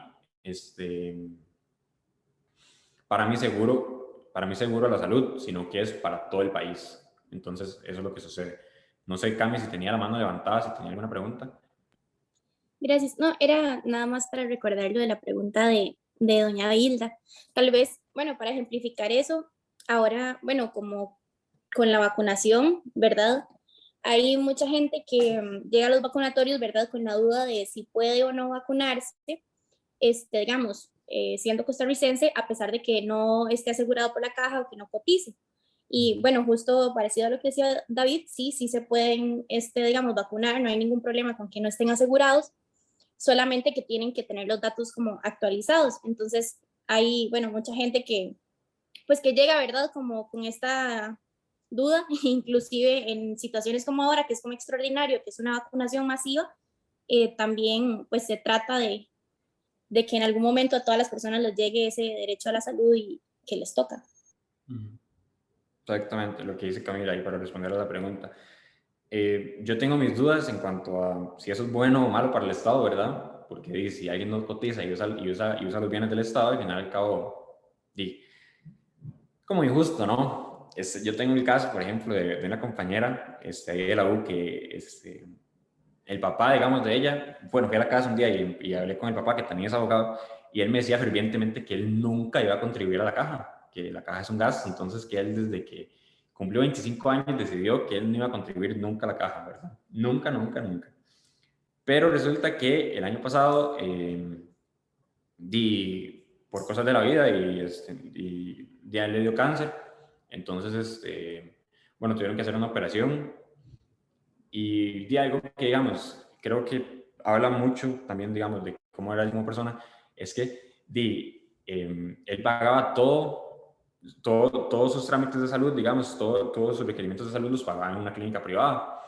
para mi seguro a la salud, sino que es para todo el país. Entonces, eso es lo que sucede. No sé, Cami, si tenía la mano levantada, si tenía alguna pregunta. Gracias. No, era nada más para recordar lo de la pregunta de doña Hilda. Tal vez, bueno, para ejemplificar eso, ahora, bueno, como con la vacunación, ¿verdad? Hay mucha gente que llega a los vacunatorios, ¿verdad? Con la duda de si puede o no vacunarse, digamos, siendo costarricense, a pesar de que no esté asegurado por la caja o que no cotice. Y bueno, justo parecido a lo que decía David, sí se pueden, digamos, vacunar, no hay ningún problema con que no estén asegurados, solamente que tienen que tener los datos como actualizados. Entonces, hay, bueno, mucha gente que, pues que llega, ¿verdad? Como con esta duda, inclusive en situaciones como ahora, que es como extraordinario, que es una vacunación masiva, también pues se trata de que en algún momento a todas las personas les llegue ese derecho a la salud y que les toca. Exactamente, lo que dice Camila ahí para responder a la pregunta. Yo tengo mis dudas en cuanto a si eso es bueno o malo para el Estado, ¿verdad? Porque si alguien no cotiza y usa los bienes del Estado, al final y al cabo, como injusto, ¿no? Yo tengo el caso, por ejemplo, de una compañera ahí de la U que el papá, digamos, de ella, bueno, fui a la casa un día y hablé con el papá, que también es abogado, y él me decía fervientemente que él nunca iba a contribuir a la caja, que la caja es un gasto, entonces que él desde que cumplió 25 años decidió que él no iba a contribuir nunca a la caja, ¿verdad? Nunca. Pero resulta que el año pasado, por cosas de la vida, y ya le dio cáncer, entonces, bueno, tuvieron que hacer una operación, y de algo que, digamos, creo que habla mucho también, digamos, de cómo era él como persona, es que él pagaba todos sus trámites de salud, digamos, todos sus requerimientos de salud los pagaba en una clínica privada.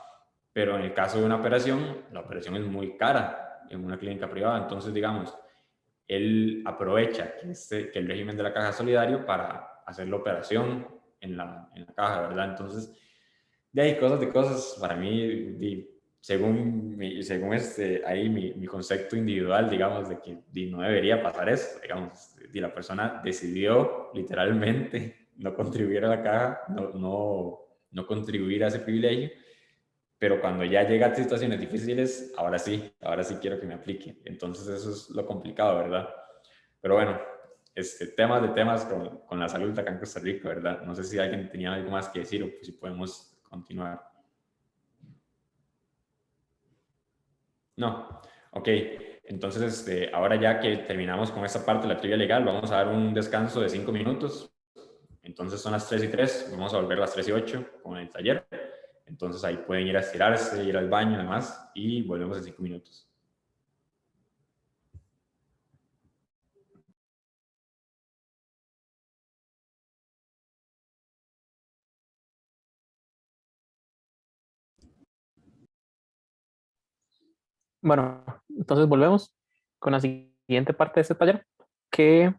Pero en el caso de una operación, la operación es muy cara en una clínica privada. Entonces, digamos, él aprovecha que el régimen de la caja es solidario para hacer la operación en la caja, ¿verdad? Entonces, de ahí cosas para mí, según ahí mi concepto individual, digamos, de que no debería pasar eso, digamos, la persona decidió literalmente no contribuir a la caja, no contribuir a ese privilegio, pero cuando ya llega a situaciones difíciles, ahora sí quiero que me aplique. Entonces eso es lo complicado, ¿verdad? Pero bueno, temas con la salud acá en Costa Rica, ¿verdad? No sé si alguien tenía algo más que decir o pues si podemos continuar. No, ok. Entonces, ahora ya que terminamos con esta parte de la trivia legal, vamos a dar un descanso de 5 minutos. Entonces son las 3:03, vamos a volver a las 3:08 con el taller. Entonces ahí pueden ir a estirarse, ir al baño además, y volvemos en 5 minutos. Bueno, entonces volvemos con la siguiente parte de este taller, que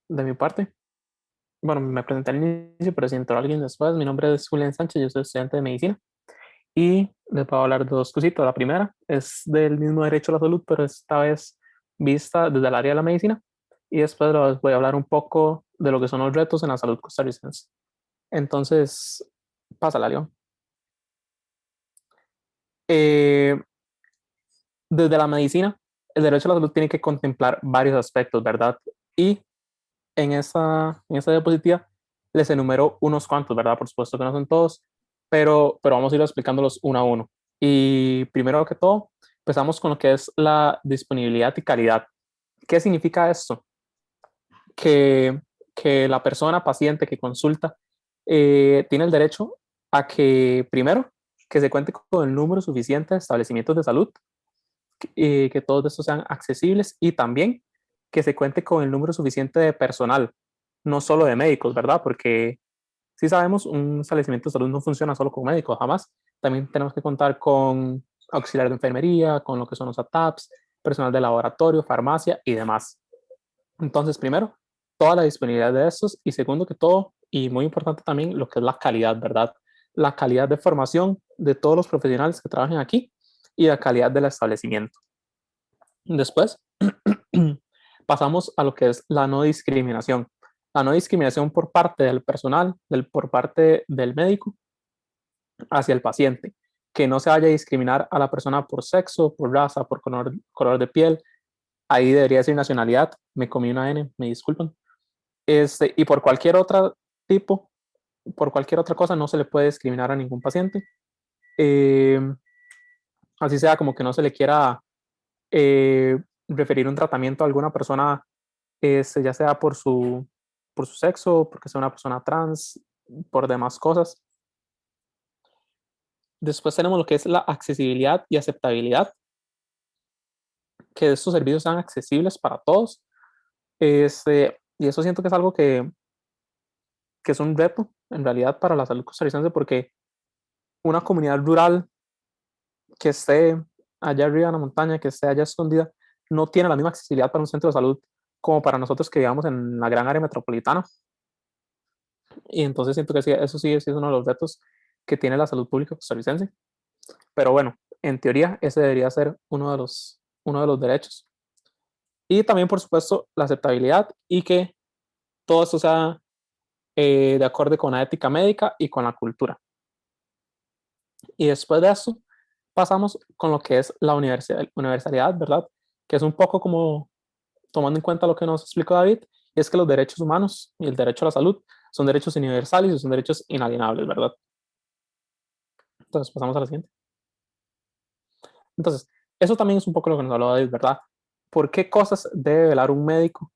de mi parte, bueno, me presenté al inicio, pero si entró alguien después, mi nombre es Julián Sánchez, yo soy estudiante de medicina y les voy a hablar de dos cositas. La primera es del mismo derecho a la salud, pero esta vez vista desde el área de la medicina, y después les voy a hablar un poco de lo que son los retos en la salud costarricense. Entonces, pásala, León. Desde la medicina, el derecho a la salud tiene que contemplar varios aspectos, ¿verdad? Y en esta diapositiva les enumero unos cuantos, ¿verdad? Por supuesto que no son todos, pero vamos a ir explicándolos uno a uno. Y primero que todo, empezamos con lo que es la disponibilidad y calidad. ¿Qué significa esto? Que la persona paciente que consulta tiene el derecho a que, primero, que se cuente con el número suficiente de establecimientos de salud, que todos estos sean accesibles y también que se cuente con el número suficiente de personal, no solo de médicos, ¿verdad? Porque si sabemos, un establecimiento de salud no funciona solo con médicos, jamás. También tenemos que contar con auxiliares de enfermería, con lo que son los ATAPs, personal de laboratorio, farmacia y demás. Entonces, primero, toda la disponibilidad de estos y segundo que todo, y muy importante también, lo que es la calidad, ¿verdad? La calidad de formación de todos los profesionales que trabajan aquí y la calidad del establecimiento. Después, pasamos a lo que es la no discriminación. La no discriminación por parte del personal, por parte del médico hacia el paciente. Que no se vaya a discriminar a la persona por sexo, por raza, por color de piel. Ahí debería decir nacionalidad. Me comí una N, me disculpan. Y por cualquier otro tipo, por cualquier otra cosa, no se le puede discriminar a ningún paciente. Así sea como que no se le quiera referir un tratamiento a alguna persona, ya sea por su sexo, porque sea una persona trans, por demás cosas. Después tenemos lo que es la accesibilidad y aceptabilidad, que estos servicios sean accesibles para todos. Y eso siento que es algo que es un reto, en realidad, para la salud costarricense, porque una comunidad rural que esté allá arriba en la montaña, que esté allá escondida, no tiene la misma accesibilidad para un centro de salud como para nosotros que vivamos en la gran área metropolitana. Y entonces siento que sí, eso sí es uno de los retos que tiene la salud pública costarricense. Pero bueno, en teoría ese debería ser uno de los derechos. Y también, por supuesto, la aceptabilidad y que todo esto sea de acuerdo con la ética médica y con la cultura. Y después de eso, pasamos con lo que es la universalidad, ¿verdad? Que es un poco como tomando en cuenta lo que nos explicó David, y es que los derechos humanos y el derecho a la salud son derechos universales y son derechos inalienables, ¿verdad? Entonces, pasamos a la siguiente. Entonces, eso también es un poco lo que nos habló David, ¿verdad? ¿Por qué cosas debe velar un médico?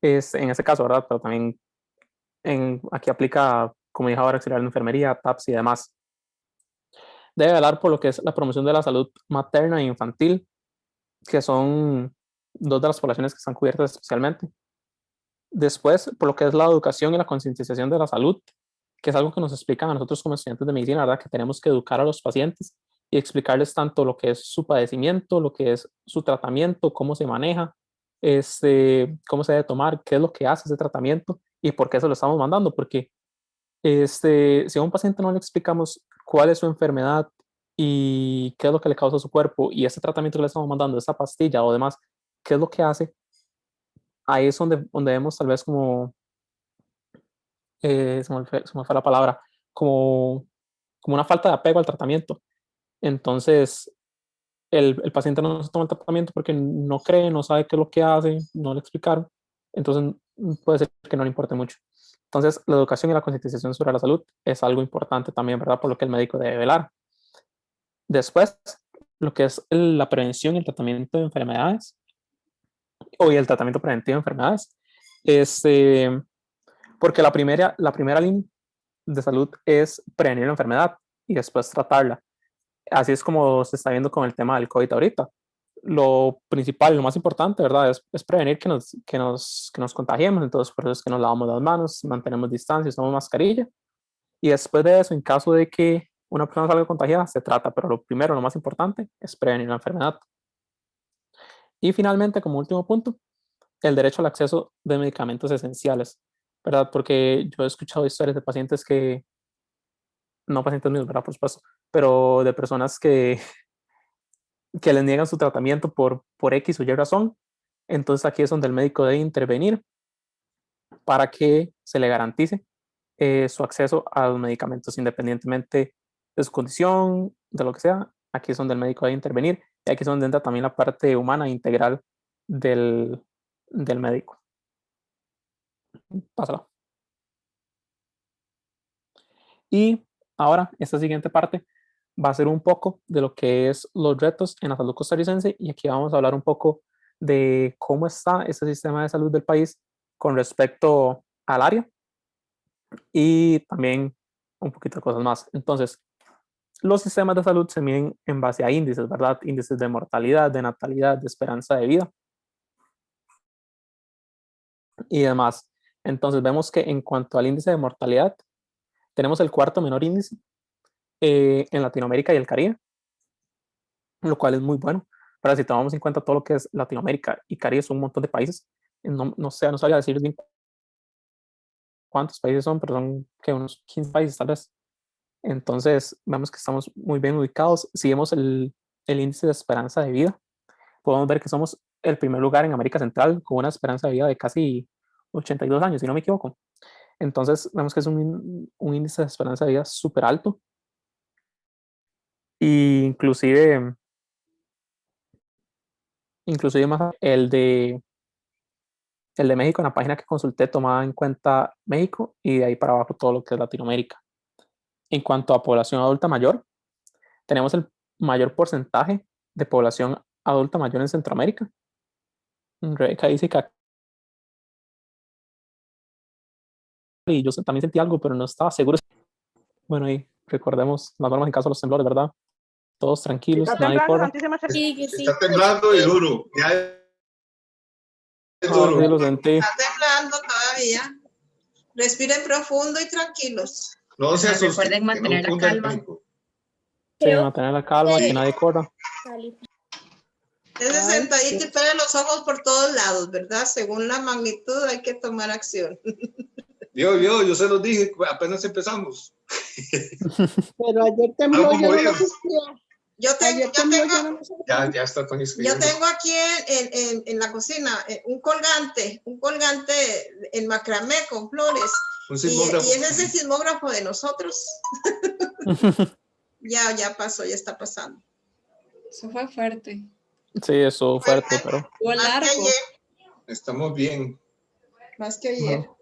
En este caso, ¿verdad? Pero también aquí aplica, como dije ahora, auxiliar de enfermería, TAPS y demás. Debe velar por lo que es la promoción de la salud materna e infantil, que son dos de las poblaciones que están cubiertas especialmente. Después, por lo que es la educación y la concientización de la salud, que es algo que nos explican a nosotros como estudiantes de medicina, ¿verdad? Que tenemos que educar a los pacientes y explicarles tanto lo que es su padecimiento, lo que es su tratamiento, cómo se maneja, cómo se debe tomar, qué es lo que hace ese tratamiento y por qué se lo estamos mandando. Porque si a un paciente no le explicamos cuál es su enfermedad y qué es lo que le causa su cuerpo y ese tratamiento que le estamos mandando, esa pastilla o demás, qué es lo que hace, ahí es donde vemos tal vez como, se me fue la palabra, como una falta de apego al tratamiento. Entonces, el paciente no se toma el tratamiento porque no cree, no sabe qué es lo que hace, no le explicaron. Entonces, puede ser que no le importe mucho. Entonces, la educación y la concientización sobre la salud es algo importante también, ¿verdad? Por lo que el médico debe velar. Después, lo que es la prevención y el tratamiento de enfermedades, o el tratamiento preventivo de enfermedades, porque la primera línea de salud es prevenir la enfermedad y después tratarla. Así es como se está viendo con el tema del COVID ahorita. Lo principal, lo más importante, ¿verdad? Es prevenir que nos contagiemos. Entonces, por eso es que nos lavamos las manos, mantenemos distancia, usamos mascarilla. Y después de eso, en caso de que una persona salga contagiada, se trata. Pero lo primero, lo más importante, es prevenir la enfermedad. Y finalmente, como último punto, el derecho al acceso de medicamentos esenciales, ¿verdad? Porque yo he escuchado historias de pacientes que, no pacientes míos, ¿verdad? Por supuesto, pero de personas que les niegan su tratamiento por X o Y razón. Entonces aquí es donde el médico debe intervenir para que se le garantice su acceso a los medicamentos independientemente de su condición, de lo que sea, aquí es donde el médico debe intervenir, y aquí es donde entra también la parte humana integral del médico. Pásala. Y ahora, esta siguiente parte va a ser un poco de lo que es los retos en la salud costarricense, y aquí vamos a hablar un poco de cómo está este sistema de salud del país con respecto al área y también un poquito de cosas más. Entonces, los sistemas de salud se miden en base a índices, ¿verdad? Índices de mortalidad, de natalidad, de esperanza de vida y demás. Entonces, vemos que en cuanto al índice de mortalidad, tenemos el cuarto menor índice en Latinoamérica y el Caribe, lo cual es muy bueno. Pero si tomamos en cuenta todo lo que es Latinoamérica y Caribe, son un montón de países. No sé, no sabría decir bien cuántos países son, pero son que unos 15 países tal vez. Entonces, vemos que estamos muy bien ubicados. Si vemos el índice de esperanza de vida, podemos ver que somos el primer lugar en América Central con una esperanza de vida de casi 82 años, si no me equivoco. Entonces, vemos que es un índice de esperanza de vida súper alto. Y inclusive más el de México, en la página que consulté tomaba en cuenta México y de ahí para abajo todo lo que es Latinoamérica. En cuanto a población adulta mayor, tenemos el mayor porcentaje de población adulta mayor en Centroamérica. Rebeca dice que y yo también sentí algo, pero no estaba seguro. Bueno, y recordemos las normas en caso de los temblores, ¿verdad? Todos tranquilos, nadie corre. Está temblando y duro. Ya es duro. Sí, lo sentí. Está temblando todavía. Respiren profundo y tranquilos. No se asusten. Recuerden mantener la calma. Sí, mantener la calma, que nadie corra. Ese sentadito y pone los ojos por todos lados, ¿verdad? Según la magnitud hay que tomar acción. Yo se los dije, apenas empezamos. Pero ayer tembló, yo no lo sentía. Ya está Tony. Yo tengo aquí en la cocina un colgante en macramé con flores. Y ese es el sismógrafo de nosotros. Ya pasó, ya está pasando. Eso fue fuerte. Sí, eso fue fuerte, pero... Más que ayer. Estamos bien. Más que ayer. No.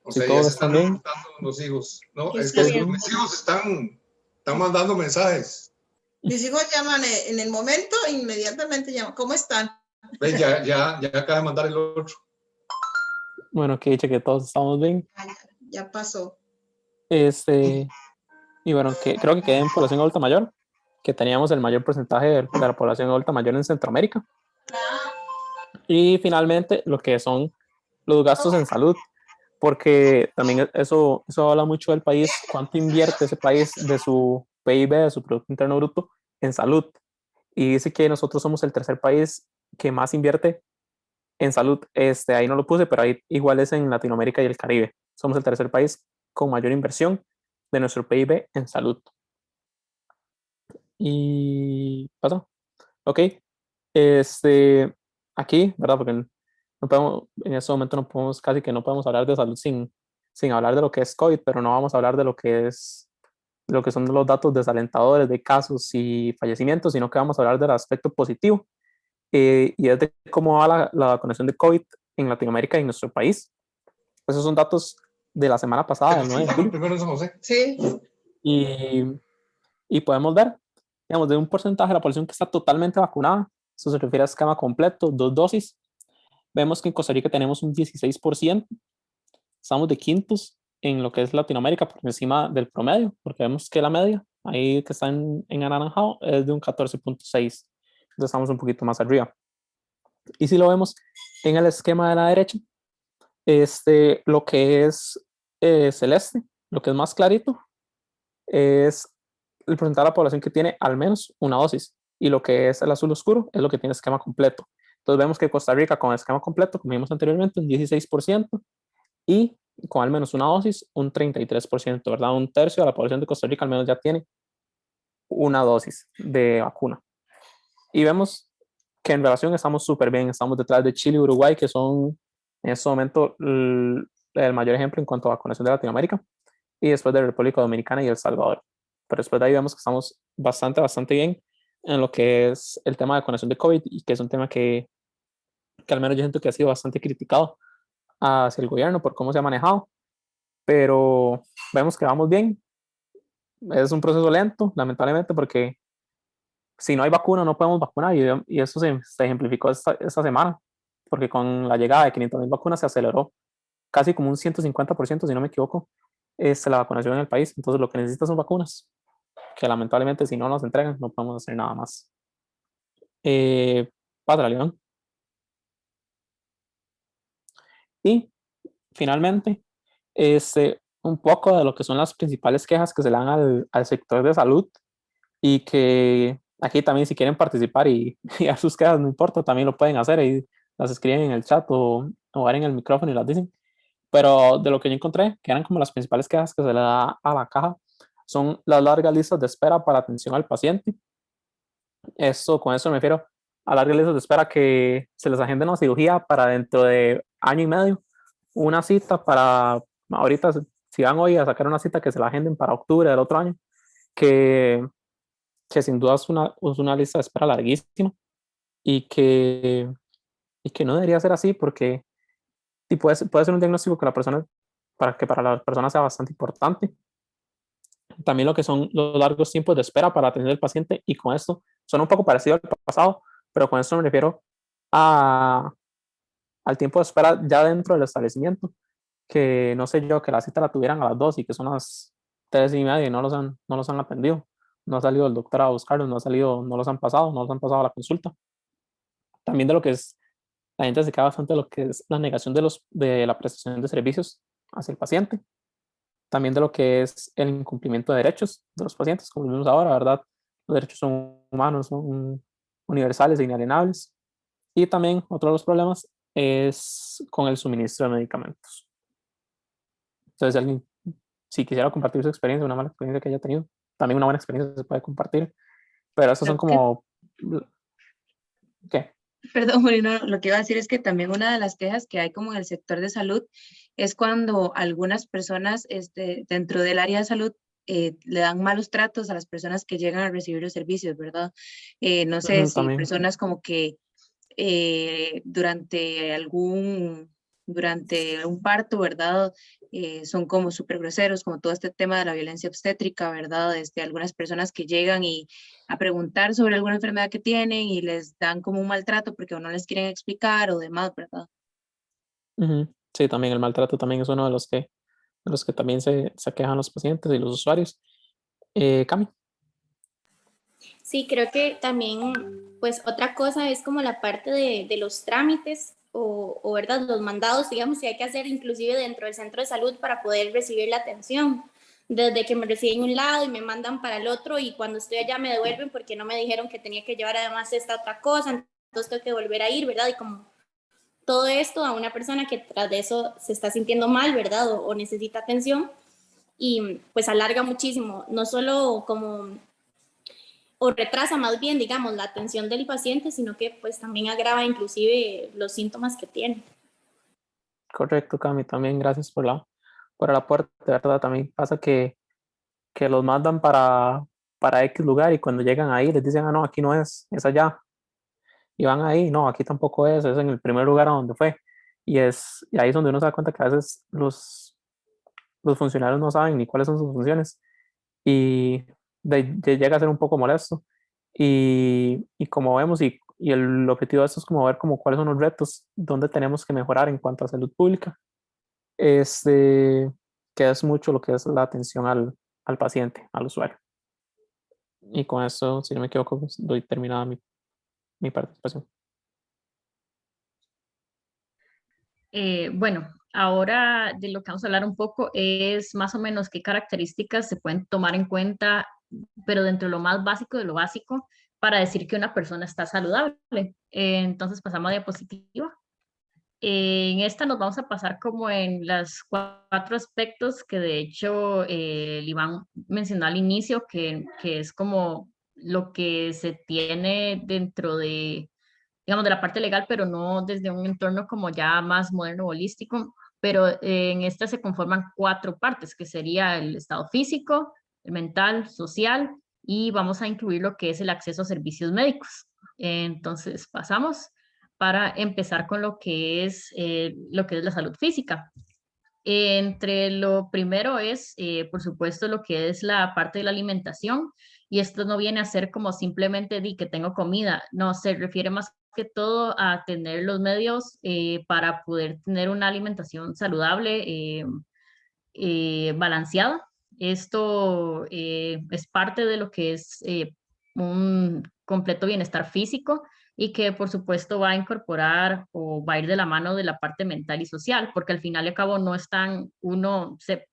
O sea, ya se están preguntando los hijos. No, es que mis hijos están mandando mensajes. Mis hijos llaman en el momento, inmediatamente llaman. ¿Cómo están? ¿Ves? Ya acaba de mandar el otro. Bueno, que dice que todos estamos bien. Ya pasó. Y bueno, que creo que quedé en población adulta mayor, que teníamos el mayor porcentaje de la población adulta mayor en Centroamérica. Y finalmente, lo que son los gastos en salud, porque también eso habla mucho del país, cuánto invierte ese país de su PIB, de su Producto Interno Bruto, en salud. Y dice que nosotros somos el tercer país que más invierte en salud. Ahí no lo puse, pero ahí igual es en Latinoamérica y el Caribe. Somos el tercer país con mayor inversión de nuestro PIB en salud. Y pasa. Ok. Aquí, ¿verdad? Porque no podemos, en este momento no podemos, casi que no podemos hablar de salud sin hablar de lo que es COVID, pero no vamos a hablar de lo que son los datos desalentadores de casos y fallecimientos, sino que vamos a hablar del aspecto positivo y es de cómo va la vacunación de COVID en Latinoamérica y en nuestro país. Esos son datos de la semana pasada, del 9 de julio. Sí. Y podemos ver, digamos, de un porcentaje de la población que está totalmente vacunada, eso se refiere a esquema completo, 2 dosis. Vemos que en Costa Rica tenemos un 16%, estamos de quintos en lo que es Latinoamérica, por encima del promedio, porque vemos que la media, ahí que está en anaranjado, es de un 14.6, entonces estamos un poquito más arriba. Y si lo vemos en el esquema de la derecha, lo que es celeste, lo que es más clarito, es el porcentaje de la población que tiene al menos una dosis, y lo que es el azul oscuro es lo que tiene esquema completo. Entonces vemos que Costa Rica con esquema completo, como vimos anteriormente, un 16%, y con al menos una dosis, un 33%, ¿verdad? Un tercio de la población de Costa Rica al menos ya tiene una dosis de vacuna. Y vemos que en relación estamos súper bien, estamos detrás de Chile y Uruguay, que son en este momento el mayor ejemplo en cuanto a vacunación de Latinoamérica, y después de República Dominicana y El Salvador. Pero después de ahí vemos que estamos bastante bien. en lo que es el tema de vacunación de COVID, y que es un tema que al menos yo siento que ha sido bastante criticado hacia el gobierno por cómo se ha manejado, pero vemos que vamos bien. Es un proceso lento, lamentablemente, porque si no hay vacuna no podemos vacunar, y eso se ejemplificó esta semana, porque con la llegada de 500,000 vacunas se aceleró casi como un 150%, si no me equivoco, la vacunación en el país. Entonces lo que necesita son vacunas, que lamentablemente si no nos entregan no podemos hacer nada más. Pásala, León. Y finalmente, un poco de lo que son las principales quejas que se le dan al sector de salud, y que aquí también si quieren participar y a sus quejas, no importa, también lo pueden hacer, y las escriben en el chat o en el micrófono y las dicen. Pero de lo que yo encontré, que eran como las principales quejas que se le da a la caja, son las largas listas de espera para atención al paciente. Con eso me refiero a largas listas de espera, que se les agenda una cirugía para dentro de año y medio, una cita para ahorita, si van hoy a sacar una cita, que se la agenden para octubre del otro año, que sin duda es una lista de espera larguísima, y que no debería ser así, porque puede ser un diagnóstico que para la persona sea bastante importante. También lo que son los largos tiempos de espera para atender al paciente, y con esto son un poco parecido al pasado, pero con esto me refiero al tiempo de espera ya dentro del establecimiento, que no sé yo, que la cita la tuvieran a las 2 y que son las 3:30 y no los han atendido, no ha salido el doctor a buscarlos, no los han pasado a la consulta. También de lo que es, la gente se queda bastante de lo que es la negación de la prestación de servicios hacia el paciente. También de lo que es el incumplimiento de derechos de los pacientes, como vimos ahora, ¿verdad? Los derechos son humanos, son universales e inalienables. Y también otro de los problemas es con el suministro de medicamentos. Entonces, alguien, si quisiera compartir su experiencia, una mala experiencia que haya tenido, también una buena experiencia se puede compartir, pero estos son como... ¿Qué? Perdón, Molina, lo que iba a decir es que también una de las quejas que hay como en el sector de salud es cuando algunas personas dentro del área de salud le dan malos tratos a las personas que llegan a recibir los servicios, ¿verdad? No sé si también. Personas como que durante un parto, ¿verdad? Son como súper groseros, como todo este tema de la violencia obstétrica, ¿verdad? Algunas personas que llegan a preguntar sobre alguna enfermedad que tienen y les dan como un maltrato porque no les quieren explicar o demás, ¿verdad? Sí, también el maltrato también es uno de los que también se quejan los pacientes y los usuarios. Cami. Sí, creo que también, pues otra cosa es como la parte de los trámites o ¿verdad? Los mandados, digamos, que hay que hacer inclusive dentro del centro de salud para poder recibir la atención. Desde que me reciben un lado y me mandan para el otro, y cuando estoy allá me devuelven porque no me dijeron que tenía que llevar además esta otra cosa, entonces tengo que volver a ir, ¿verdad? Y como todo esto a una persona que tras de eso se está sintiendo mal, ¿verdad? O necesita atención, y pues alarga muchísimo, no solo como... o retrasa más bien, digamos, la atención del paciente, sino que pues también agrava inclusive los síntomas que tiene. Correcto, Cami, también gracias por el aporte, de verdad. También pasa que los mandan para X lugar, y cuando llegan ahí les dicen, no, aquí no es allá. Y van ahí, no, aquí tampoco es en el primer lugar a donde fue. Y ahí es donde uno se da cuenta que a veces los funcionarios no saben ni cuáles son sus funciones, y llega a ser un poco molesto. Y como vemos, y el objetivo de esto es como ver como cuáles son los retos, dónde tenemos que mejorar en cuanto a salud pública, que es mucho lo que es la atención al paciente, al usuario. Y con eso, si no me equivoco, pues doy terminada mi participación. Bueno, ahora de lo que vamos a hablar un poco es más o menos qué características se pueden tomar en cuenta, pero dentro de lo más básico de lo básico, para decir que una persona está saludable. Entonces pasamos a diapositiva. En esta nos vamos a pasar como en los 4 aspectos que de hecho el Iván mencionó al inicio, que es como lo que se tiene dentro de, digamos, de la parte legal, pero no desde un entorno como ya más moderno, holístico. Pero en esta se conforman 4 partes, que sería el estado físico, el mental, social y vamos a incluir lo que es el acceso a servicios médicos. Entonces pasamos para empezar con lo que es la salud física. Entre lo primero es, por supuesto, lo que es la parte de la alimentación, y esto no viene a ser como simplemente di que tengo comida, no, se refiere más que todo a tener los medios para poder tener una alimentación saludable, balanceada. Esto es parte de lo que es un completo bienestar físico, y que por supuesto va a incorporar o va a ir de la mano de la parte mental y social, porque al final y al cabo no están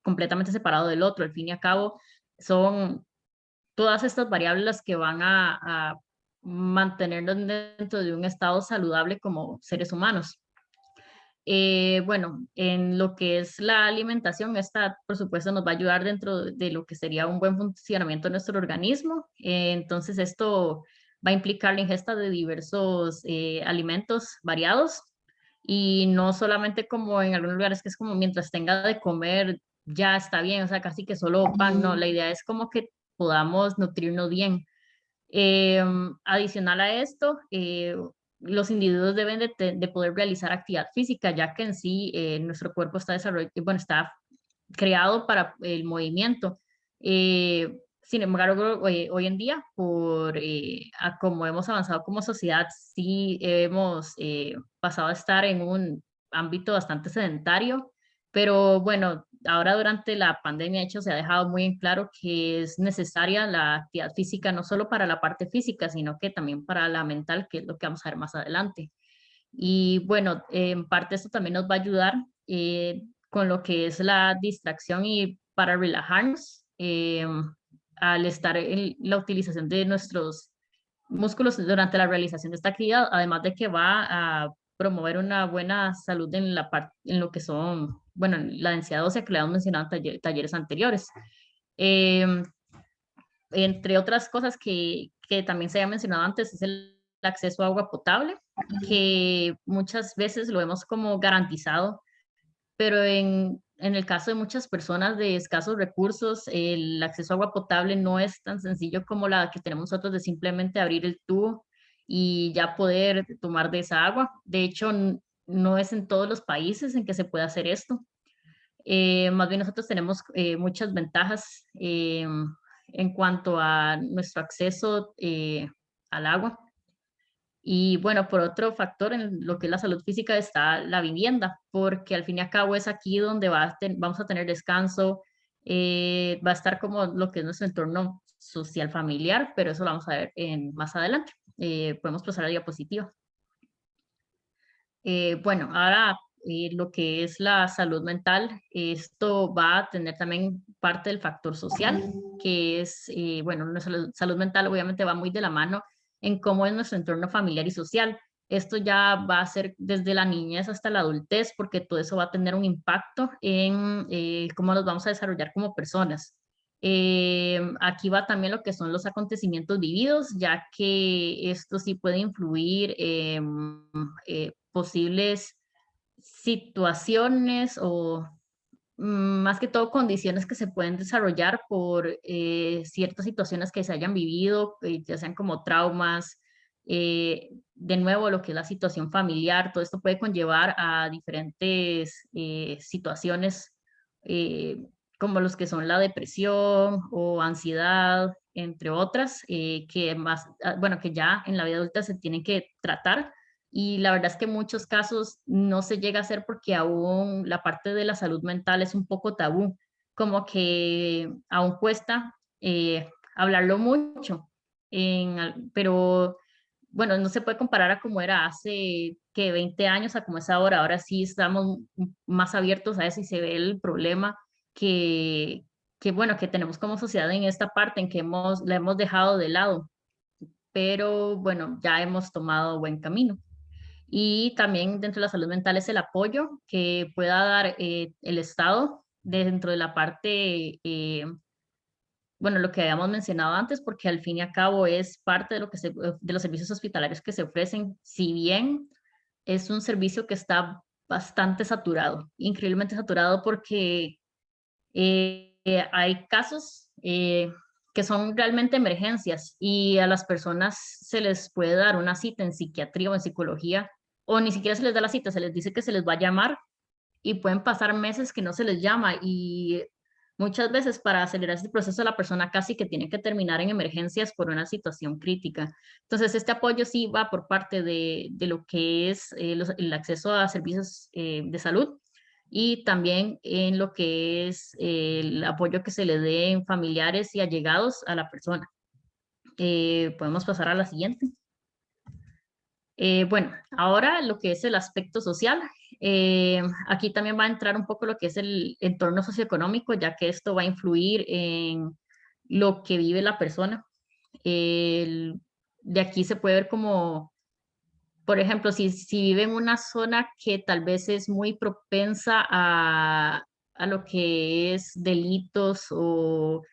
completamente separado del otro, al fin y al cabo son todas estas variables las que van a mantenernos dentro de un estado saludable como seres humanos. Bueno, en lo que es la alimentación, esta por supuesto nos va a ayudar dentro de lo que sería un buen funcionamiento de nuestro organismo. Entonces esto va a implicar la ingesta de diversos alimentos variados, y no solamente como en algunos lugares que es como mientras tenga de comer ya está bien, o sea, casi que solo pan, no, la idea es como que podamos nutrirnos bien. Adicional a esto, los individuos deben de poder realizar actividad física, ya que en sí nuestro cuerpo está está creado para el movimiento. Sin embargo, hoy en día, a como hemos avanzado como sociedad, sí hemos pasado a estar en un ámbito bastante sedentario, pero bueno, ahora durante la pandemia, de hecho, se ha dejado muy en claro que es necesaria la actividad física, no solo para la parte física, sino que también para la mental, que es lo que vamos a ver más adelante. Y bueno, en parte esto también nos va a ayudar con lo que es la distracción y para relajarnos, al estar en la utilización de nuestros músculos durante la realización de esta actividad, además de que va a promover una buena salud en lo que son, bueno, la densidad ósea que le hemos mencionado en talleres anteriores. Entre otras cosas que también se había mencionado antes es el acceso a agua potable, que muchas veces lo hemos como garantizado, pero en el caso de muchas personas de escasos recursos, el acceso a agua potable no es tan sencillo como la que tenemos nosotros de simplemente abrir el tubo y ya poder tomar de esa agua. De hecho, no es en todos los países en que se puede hacer esto. Más bien nosotros tenemos muchas ventajas en cuanto a nuestro acceso al agua. Y bueno, por otro factor en lo que es la salud física está la vivienda, porque al fin y al cabo es aquí donde vamos a tener descanso, va a estar como lo que es nuestro entorno social familiar, pero eso lo vamos a ver más adelante. Podemos pasar a la diapositiva. Bueno, ahora lo que es la salud mental, esto va a tener también parte del factor social, que es, bueno, nuestra salud mental obviamente va muy de la mano en cómo es nuestro entorno familiar y social. Esto ya va a ser desde la niñez hasta la adultez, porque todo eso va a tener un impacto en cómo nos vamos a desarrollar como personas. Aquí va también lo que son los acontecimientos vividos, ya que esto sí puede influir en posibles situaciones o más que todo condiciones que se pueden desarrollar por ciertas situaciones que se hayan vivido, ya sean como traumas, de nuevo lo que es la situación familiar, todo esto puede conllevar a diferentes situaciones como los que son la depresión o ansiedad, entre otras, bueno, que ya en la vida adulta se tienen que tratar. Y la verdad es que en muchos casos no se llega a hacer porque aún la parte de la salud mental es un poco tabú, como que aún cuesta hablarlo mucho, pero bueno, no se puede comparar a como era hace que 20 años a como es ahora. Ahora sí estamos más abiertos a eso y se ve el problema bueno, que tenemos como sociedad en esta parte en que la hemos dejado de lado, pero bueno, ya hemos tomado buen camino. Y también dentro de la salud mental es el apoyo que pueda dar el Estado dentro de la parte, bueno, lo que habíamos mencionado antes, porque al fin y al cabo es parte de, de los servicios hospitalarios que se ofrecen, si bien es un servicio que está bastante saturado, increíblemente saturado, porque hay casos que son realmente emergencias y a las personas se les puede dar una cita en psiquiatría o en psicología, o ni siquiera se les da la cita, se les dice que se les va a llamar y pueden pasar meses que no se les llama y muchas veces para acelerar este proceso la persona casi que tiene que terminar en emergencias por una situación crítica. Entonces este apoyo sí va por parte de lo que es el acceso a servicios de salud y también en lo que es el apoyo que se le dé en familiares y allegados a la persona. Podemos pasar a la siguiente. Bueno, ahora lo que es el aspecto social. Aquí también va a entrar un poco lo que es el entorno socioeconómico, ya que esto va a influir en lo que vive la persona. De aquí se puede ver como, por ejemplo, si vive en una zona que tal vez es muy propensa a lo que es delitos o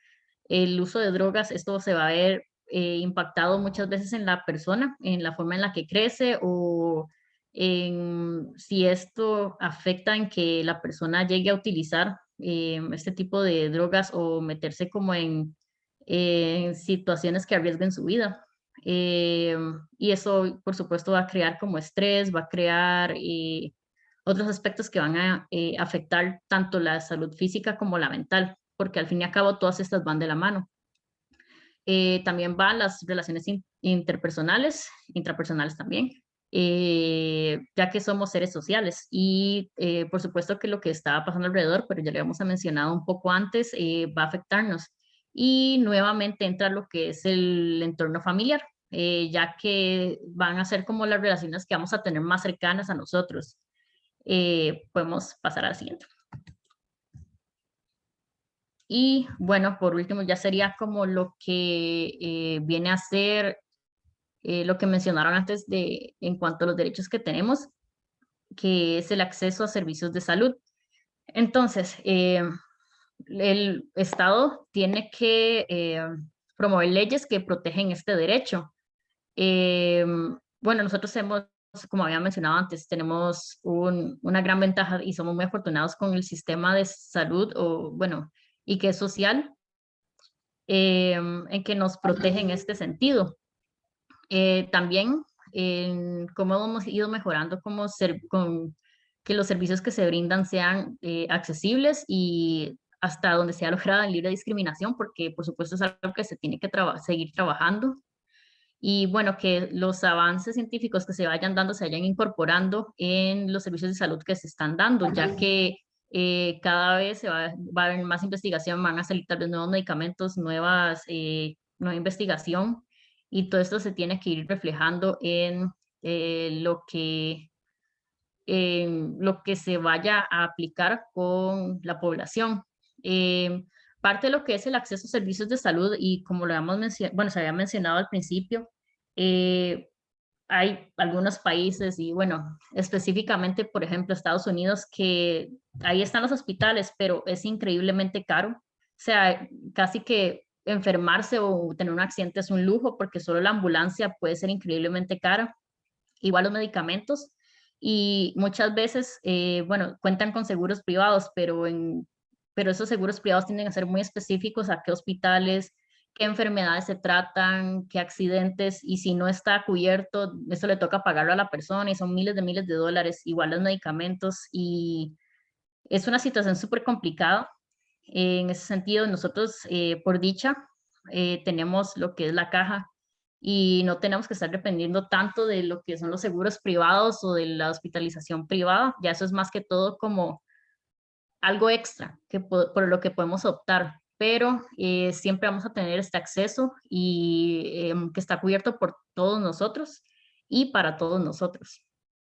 el uso de drogas, esto se va a ver impactado muchas veces en la persona, en la forma en la que crece o en si esto afecta en que la persona llegue a utilizar este tipo de drogas o meterse como en situaciones que arriesguen su vida. Y eso, por supuesto, va a crear como estrés, va a crear otros aspectos que van a afectar tanto la salud física como la mental, porque al fin y al cabo todas estas van de la mano. También van las relaciones interpersonales, intrapersonales también, ya que somos seres sociales y por supuesto que lo que estaba pasando alrededor, pero ya lo habíamos mencionado un poco antes, va a afectarnos. Y nuevamente entra lo que es el entorno familiar, ya que van a ser como las relaciones que vamos a tener más cercanas a nosotros. Podemos pasar a la siguiente. Y bueno, por último ya sería como lo que viene a ser lo que mencionaron antes en cuanto a los derechos que tenemos, que es el acceso a servicios de salud. Entonces, el Estado tiene que promover leyes que protegen este derecho. Bueno, nosotros como había mencionado antes, tenemos una gran ventaja y somos muy afortunados con el sistema de salud, y que es social, en que nos protege en este sentido. También, cómo hemos ido mejorando con que los servicios que se brindan sean accesibles y hasta donde sea lograda en libre discriminación, porque por supuesto es algo que se tiene que seguir trabajando. Y bueno, que los avances científicos que se vayan dando se vayan incorporando en los servicios de salud que se están dando, ya que cada vez va a haber más investigación, van a salir tal vez nuevos medicamentos, nueva investigación, y todo esto se tiene que ir reflejando en lo que se vaya a aplicar con la población. Parte de lo que es el acceso a servicios de salud, y como lo se había mencionado al principio, hay algunos países y bueno, específicamente, por ejemplo, Estados Unidos, que ahí están los hospitales, pero es increíblemente caro. O sea, casi que enfermarse o tener un accidente es un lujo porque solo la ambulancia puede ser increíblemente cara. Igual los medicamentos y muchas veces, bueno, cuentan con seguros privados, pero esos seguros privados tienden a ser muy específicos a qué hospitales, qué enfermedades se tratan, qué accidentes, y si no está cubierto, eso le toca pagarlo a la persona y son miles de dólares, igual los medicamentos, y es una situación súper complicada. En ese sentido, nosotros, por dicha, tenemos lo que es la caja y no tenemos que estar dependiendo tanto de lo que son los seguros privados o de la hospitalización privada. Ya eso es más que todo como algo extra por lo que podemos optar, pero siempre vamos a tener este acceso y que está cubierto por todos nosotros y para todos nosotros.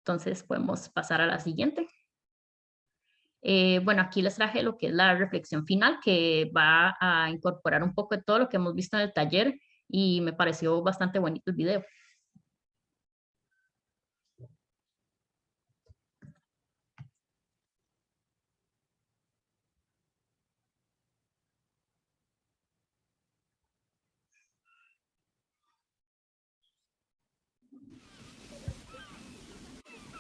Entonces podemos pasar a la siguiente. Bueno, aquí les traje lo que es la reflexión final, que va a incorporar un poco de todo lo que hemos visto en el taller y me pareció bastante bonito el video.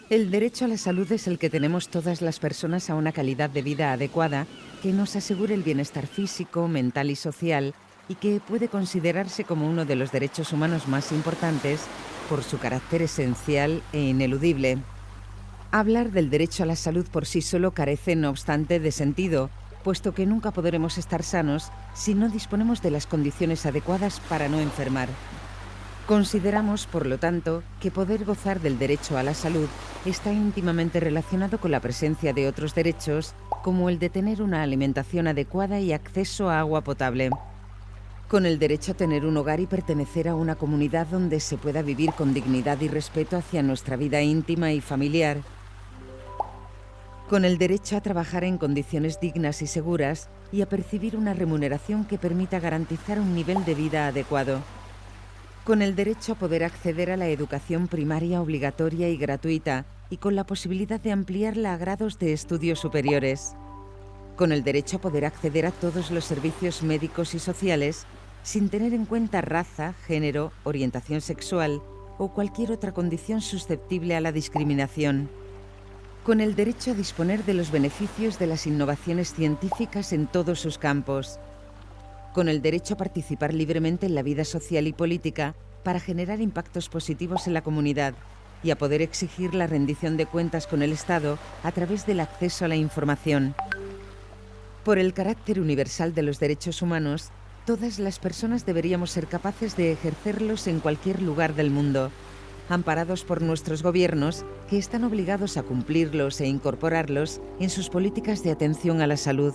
El derecho a la salud es el que tenemos todas las personas a una calidad de vida adecuada que nos asegure el bienestar físico, mental y social, y que puede considerarse como uno de los derechos humanos más importantes por su carácter esencial e ineludible. Hablar del derecho a la salud por sí solo carece, no obstante, de sentido, puesto que nunca podremos estar sanos si no disponemos de las condiciones adecuadas para no enfermar. Consideramos, por lo tanto, que poder gozar del derecho a la salud está íntimamente relacionado con la presencia de otros derechos, como el de tener una alimentación adecuada y acceso a agua potable. Con el derecho a tener un hogar y pertenecer a una comunidad donde se pueda vivir con dignidad y respeto hacia nuestra vida íntima y familiar. Con el derecho a trabajar en condiciones dignas y seguras y a percibir una remuneración que permita garantizar un nivel de vida adecuado. Con el derecho a poder acceder a la educación primaria obligatoria y gratuita y con la posibilidad de ampliarla a grados de estudios superiores. Con el derecho a poder acceder a todos los servicios médicos y sociales sin tener en cuenta raza, género, orientación sexual o cualquier otra condición susceptible a la discriminación. Con el derecho a disponer de los beneficios de las innovaciones científicas en todos sus campos. Con el derecho a participar libremente en la vida social y política para generar impactos positivos en la comunidad y a poder exigir la rendición de cuentas con el Estado a través del acceso a la información. Por el carácter universal de los derechos humanos, todas las personas deberíamos ser capaces de ejercerlos en cualquier lugar del mundo, amparados por nuestros gobiernos, que están obligados a cumplirlos e incorporarlos en sus políticas de atención a la salud.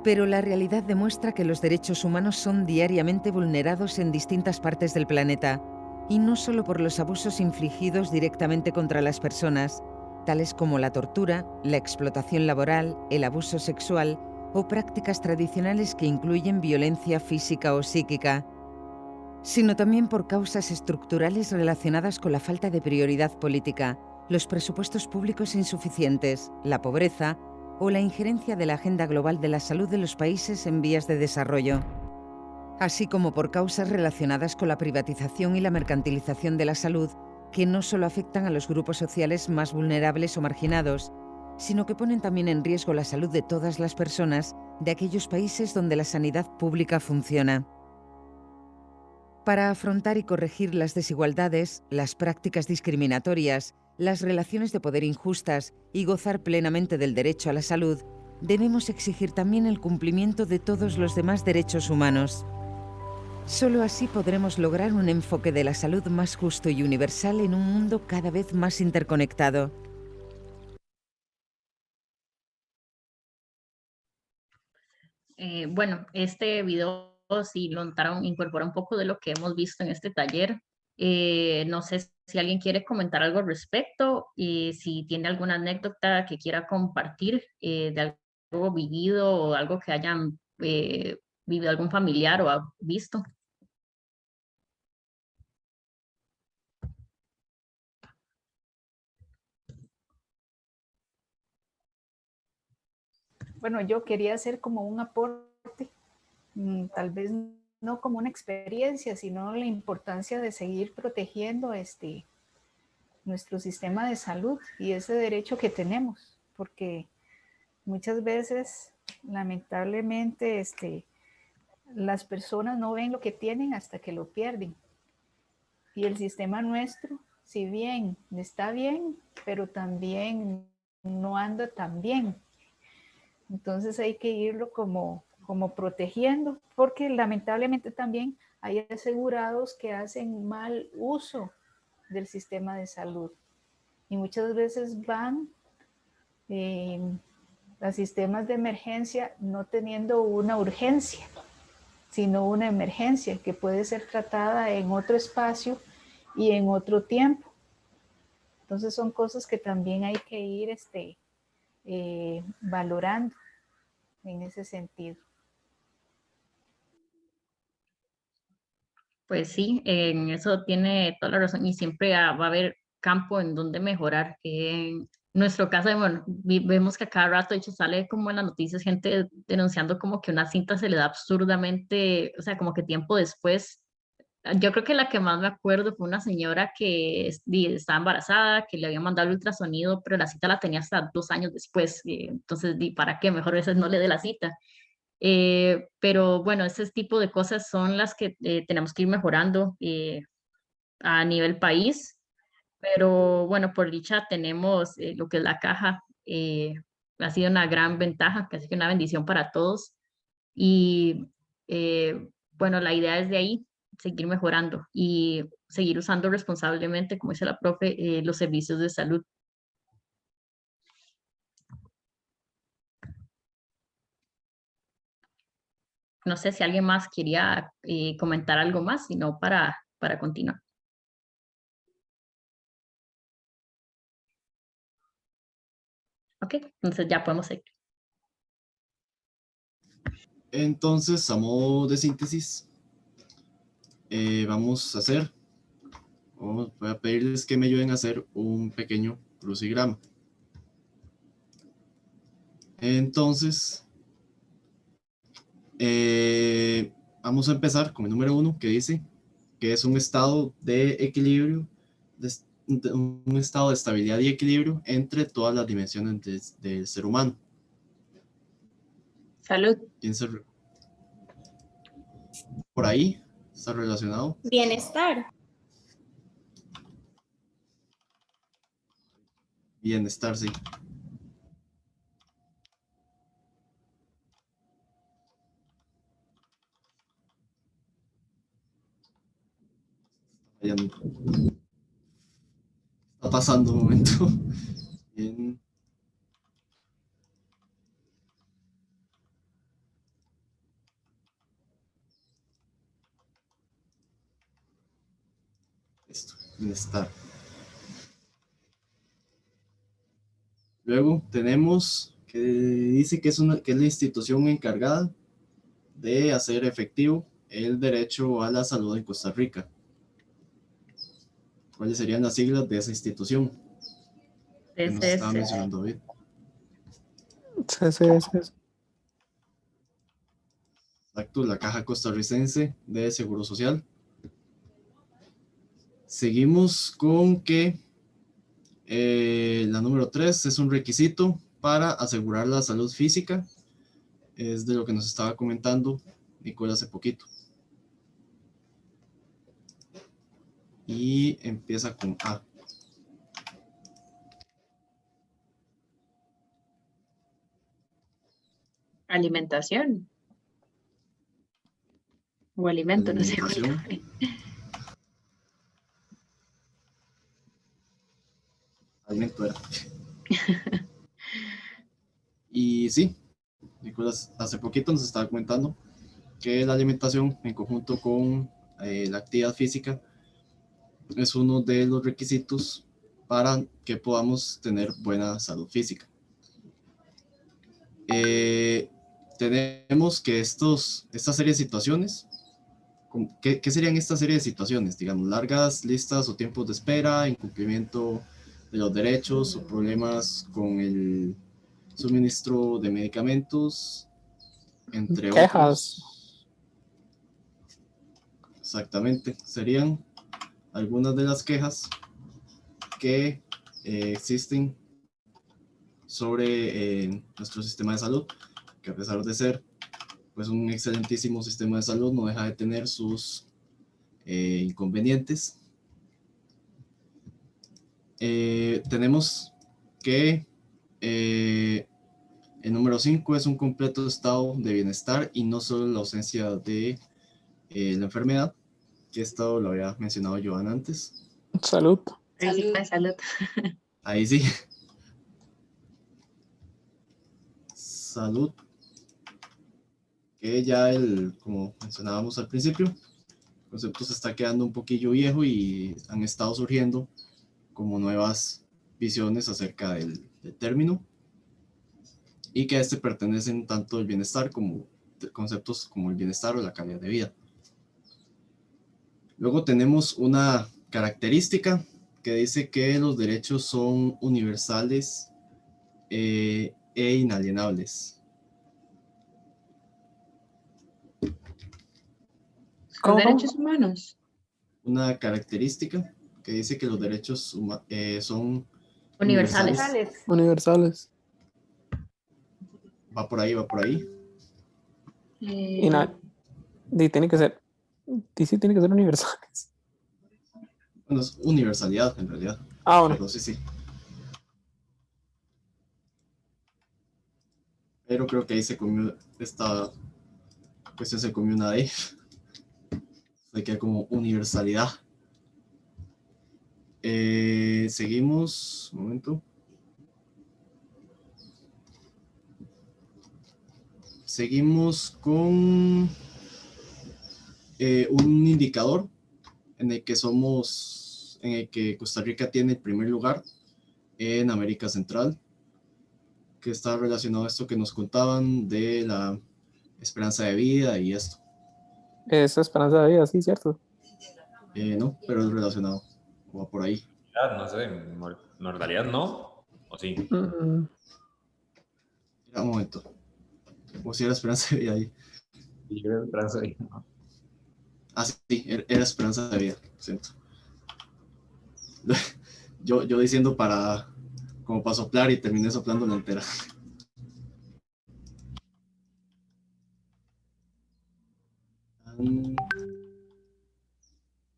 Pero la realidad demuestra que los derechos humanos son diariamente vulnerados en distintas partes del planeta, y no solo por los abusos infligidos directamente contra las personas, tales como la tortura, la explotación laboral, el abuso sexual o prácticas tradicionales que incluyen violencia física o psíquica, sino también por causas estructurales relacionadas con la falta de prioridad política, los presupuestos públicos insuficientes, la pobreza o la injerencia de la Agenda Global de la Salud de los países en vías de desarrollo, así como por causas relacionadas con la privatización y la mercantilización de la salud, que no solo afectan a los grupos sociales más vulnerables o marginados, sino que ponen también en riesgo la salud de todas las personas de aquellos países donde la sanidad pública funciona. Para afrontar y corregir las desigualdades, las prácticas discriminatorias, las relaciones de poder injustas y gozar plenamente del derecho a la salud, debemos exigir también el cumplimiento de todos los demás derechos humanos. Solo así podremos lograr un enfoque de la salud más justo y universal en un mundo cada vez más interconectado. Bueno, este video sí lo notaron, incorpora un poco de lo que hemos visto en este taller. No sé si alguien quiere comentar algo al respecto y si tiene alguna anécdota que quiera compartir de algo vivido o algo que hayan vivido algún familiar o visto. Bueno, yo quería hacer como un aporte, tal vez no como una experiencia, sino la importancia de seguir protegiendo nuestro sistema de salud y ese derecho que tenemos, porque muchas veces, lamentablemente, las personas no ven lo que tienen hasta que lo pierden. Y el sistema nuestro, si bien está bien, pero también no anda tan bien. Entonces hay que irlo como protegiendo, porque lamentablemente también hay asegurados que hacen mal uso del sistema de salud. Y muchas veces van a sistemas de emergencia no teniendo una urgencia, sino una emergencia que puede ser tratada en otro espacio y en otro tiempo. Entonces son cosas que también hay que ir valorando en ese sentido. Pues sí, en eso tiene toda la razón y siempre va a haber campo en donde mejorar. En nuestro caso, bueno, vemos que a cada rato, de hecho, sale como en las noticias gente denunciando como que una cinta se le da absurdamente, o sea, como que tiempo después. Yo creo que la que más me acuerdo fue una señora que estaba embarazada, que le había mandado el ultrasonido, pero la cita la tenía hasta 2 años después. Entonces, ¿para qué? Mejor a veces no le dé la cita. Pero bueno, ese tipo de cosas son las que tenemos que ir mejorando a nivel país. Pero bueno, por dicha tenemos lo que es la caja. Ha sido una gran ventaja, casi que una bendición para todos. Y bueno, la idea es de ahí seguir mejorando y seguir usando responsablemente, como dice la profe, los servicios de salud. No sé si alguien más quería comentar algo más, sino para continuar. Ok, entonces ya podemos seguir. Entonces, a modo de síntesis, vamos a hacer, voy a pedirles que me ayuden a hacer un pequeño crucigrama. Entonces, vamos a empezar con el número 1, que dice que es un estado de equilibrio, un estado de estabilidad y equilibrio entre todas las dimensiones del ser humano. Salud. Por ahí está relacionado. Bienestar. Bienestar, sí. Está pasando un momento. Bien. Esto, bienestar. Luego tenemos que dice que es la institución encargada de hacer efectivo el derecho a la salud en Costa Rica. ¿Cuáles serían las siglas de esa institución? Que nos estaba mencionando David. CCS. Exacto, la Caja Costarricense de Seguro Social. Seguimos con que la número 3 es un requisito para asegurar la salud física. Es de lo que nos estaba comentando Nicole hace poquito. Y empieza con A. Alimentación. O alimento, no sé cuál. Alimento era. Y sí, Nicolás hace poquito nos estaba comentando que la alimentación en conjunto con la actividad física es uno de los requisitos para que podamos tener buena salud física. Tenemos que esta serie de situaciones, ¿qué serían estas serie de situaciones? Digamos, largas listas o tiempos de espera, incumplimiento de los derechos o problemas con el suministro de medicamentos, entre otros. Exactamente, serían algunas de las quejas que existen sobre nuestro sistema de salud, que a pesar de ser pues un excelentísimo sistema de salud, no deja de tener sus inconvenientes. Tenemos que el número 5 es un completo estado de bienestar y no solo la ausencia de la enfermedad, que esto lo había mencionado Joan antes. Salud. Salud. Ahí sí. Salud. Que ya como mencionábamos al principio, el concepto se está quedando un poquillo viejo y han estado surgiendo como nuevas visiones acerca del término, y que a este pertenecen tanto el bienestar como conceptos como el bienestar o la calidad de vida. Luego tenemos una característica que dice que los derechos son universales e inalienables. ¿Con derechos humanos? Una característica que dice que los derechos son universales. Universales. Va por ahí. Y nada, tiene que ser, sí tiene que ser universales. Bueno, es universalidad en realidad. Ah, bueno. Pero sí. Pero creo que ahí se comió, esta cuestión se comió una D. Se queda como universalidad. Seguimos, un momento. Seguimos con un indicador en el que Costa Rica tiene el primer lugar en América Central, que está relacionado a esto que nos contaban de la esperanza de vida y esto. Es esperanza de vida, sí, cierto. No, pero es relacionado, o va por ahí. No sé, mortalidad no, ¿o sí? Un momento. O si era esperanza de vida ahí. Sí, era esperanza de vida, ¿no? Ah, sí, era esperanza de vida, lo siento. Yo diciendo como para soplar y terminé soplando la entera.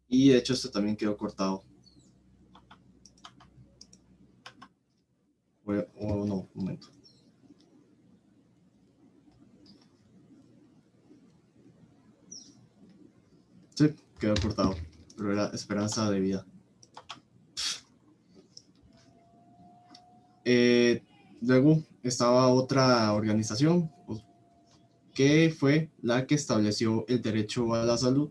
Y de hecho esto también quedó cortado. No, un momento. Sí, quedó cortado, pero era esperanza de vida. Luego estaba otra organización que fue la que estableció el derecho a la salud,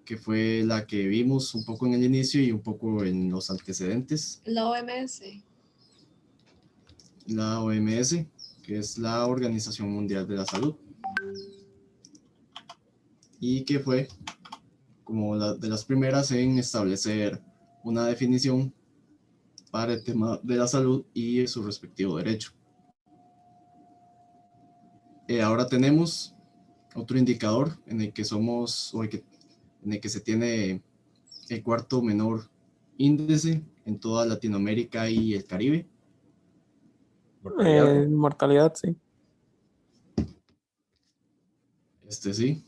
que fue la que vimos un poco en el inicio y un poco en los antecedentes. La OMS. La OMS, que es la Organización Mundial de la Salud, y que fue como de las primeras en establecer una definición para el tema de la salud y su respectivo derecho. Ahora tenemos otro indicador en el que en el que se tiene el cuarto menor índice en toda Latinoamérica y el Caribe. Mortalidad, sí. Sí.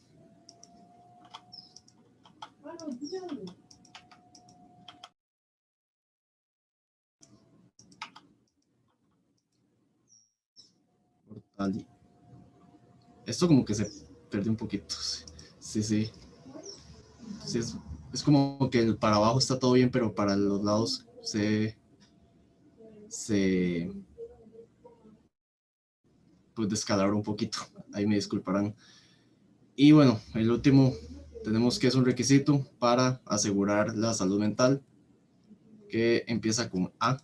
Esto como que se perdió un poquito. Sí, es como que para abajo está todo bien, pero para los lados pues descalabró un poquito. Ahí me disculparán. Y bueno, el último tenemos que es un requisito para asegurar la salud mental, que empieza con A.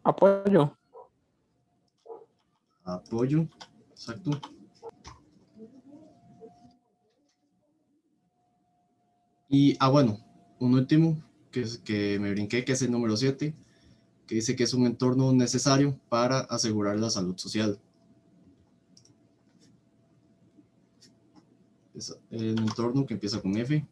Apoyo. Apoyo, exacto. Y, bueno, un último que me brinqué, que es el número 7, que dice que es un entorno necesario para asegurar la salud social. Es el entorno que empieza con F.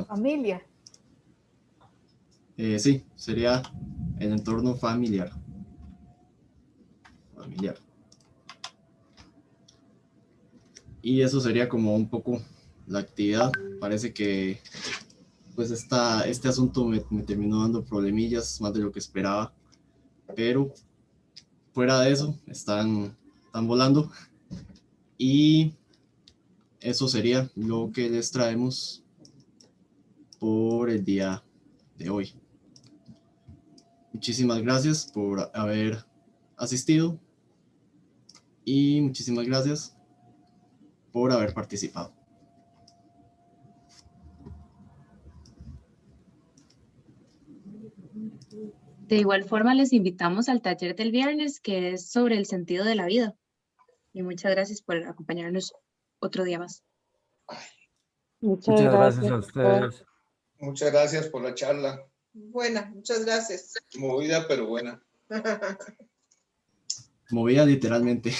Familia. Sí, sería el entorno familiar. Y eso sería como un poco la actividad. Parece que pues este asunto me terminó dando problemillas más de lo que esperaba, pero fuera de eso están volando, y eso sería lo que les traemos por el día de hoy. Muchísimas gracias por haber asistido y muchísimas gracias por haber participado. De igual forma, les invitamos al taller del viernes, que es sobre el sentido de la vida. Y muchas gracias por acompañarnos otro día más. Muchas gracias a ustedes. Muchas gracias por la charla. Buena, muchas gracias. Movida, pero buena. Movida literalmente.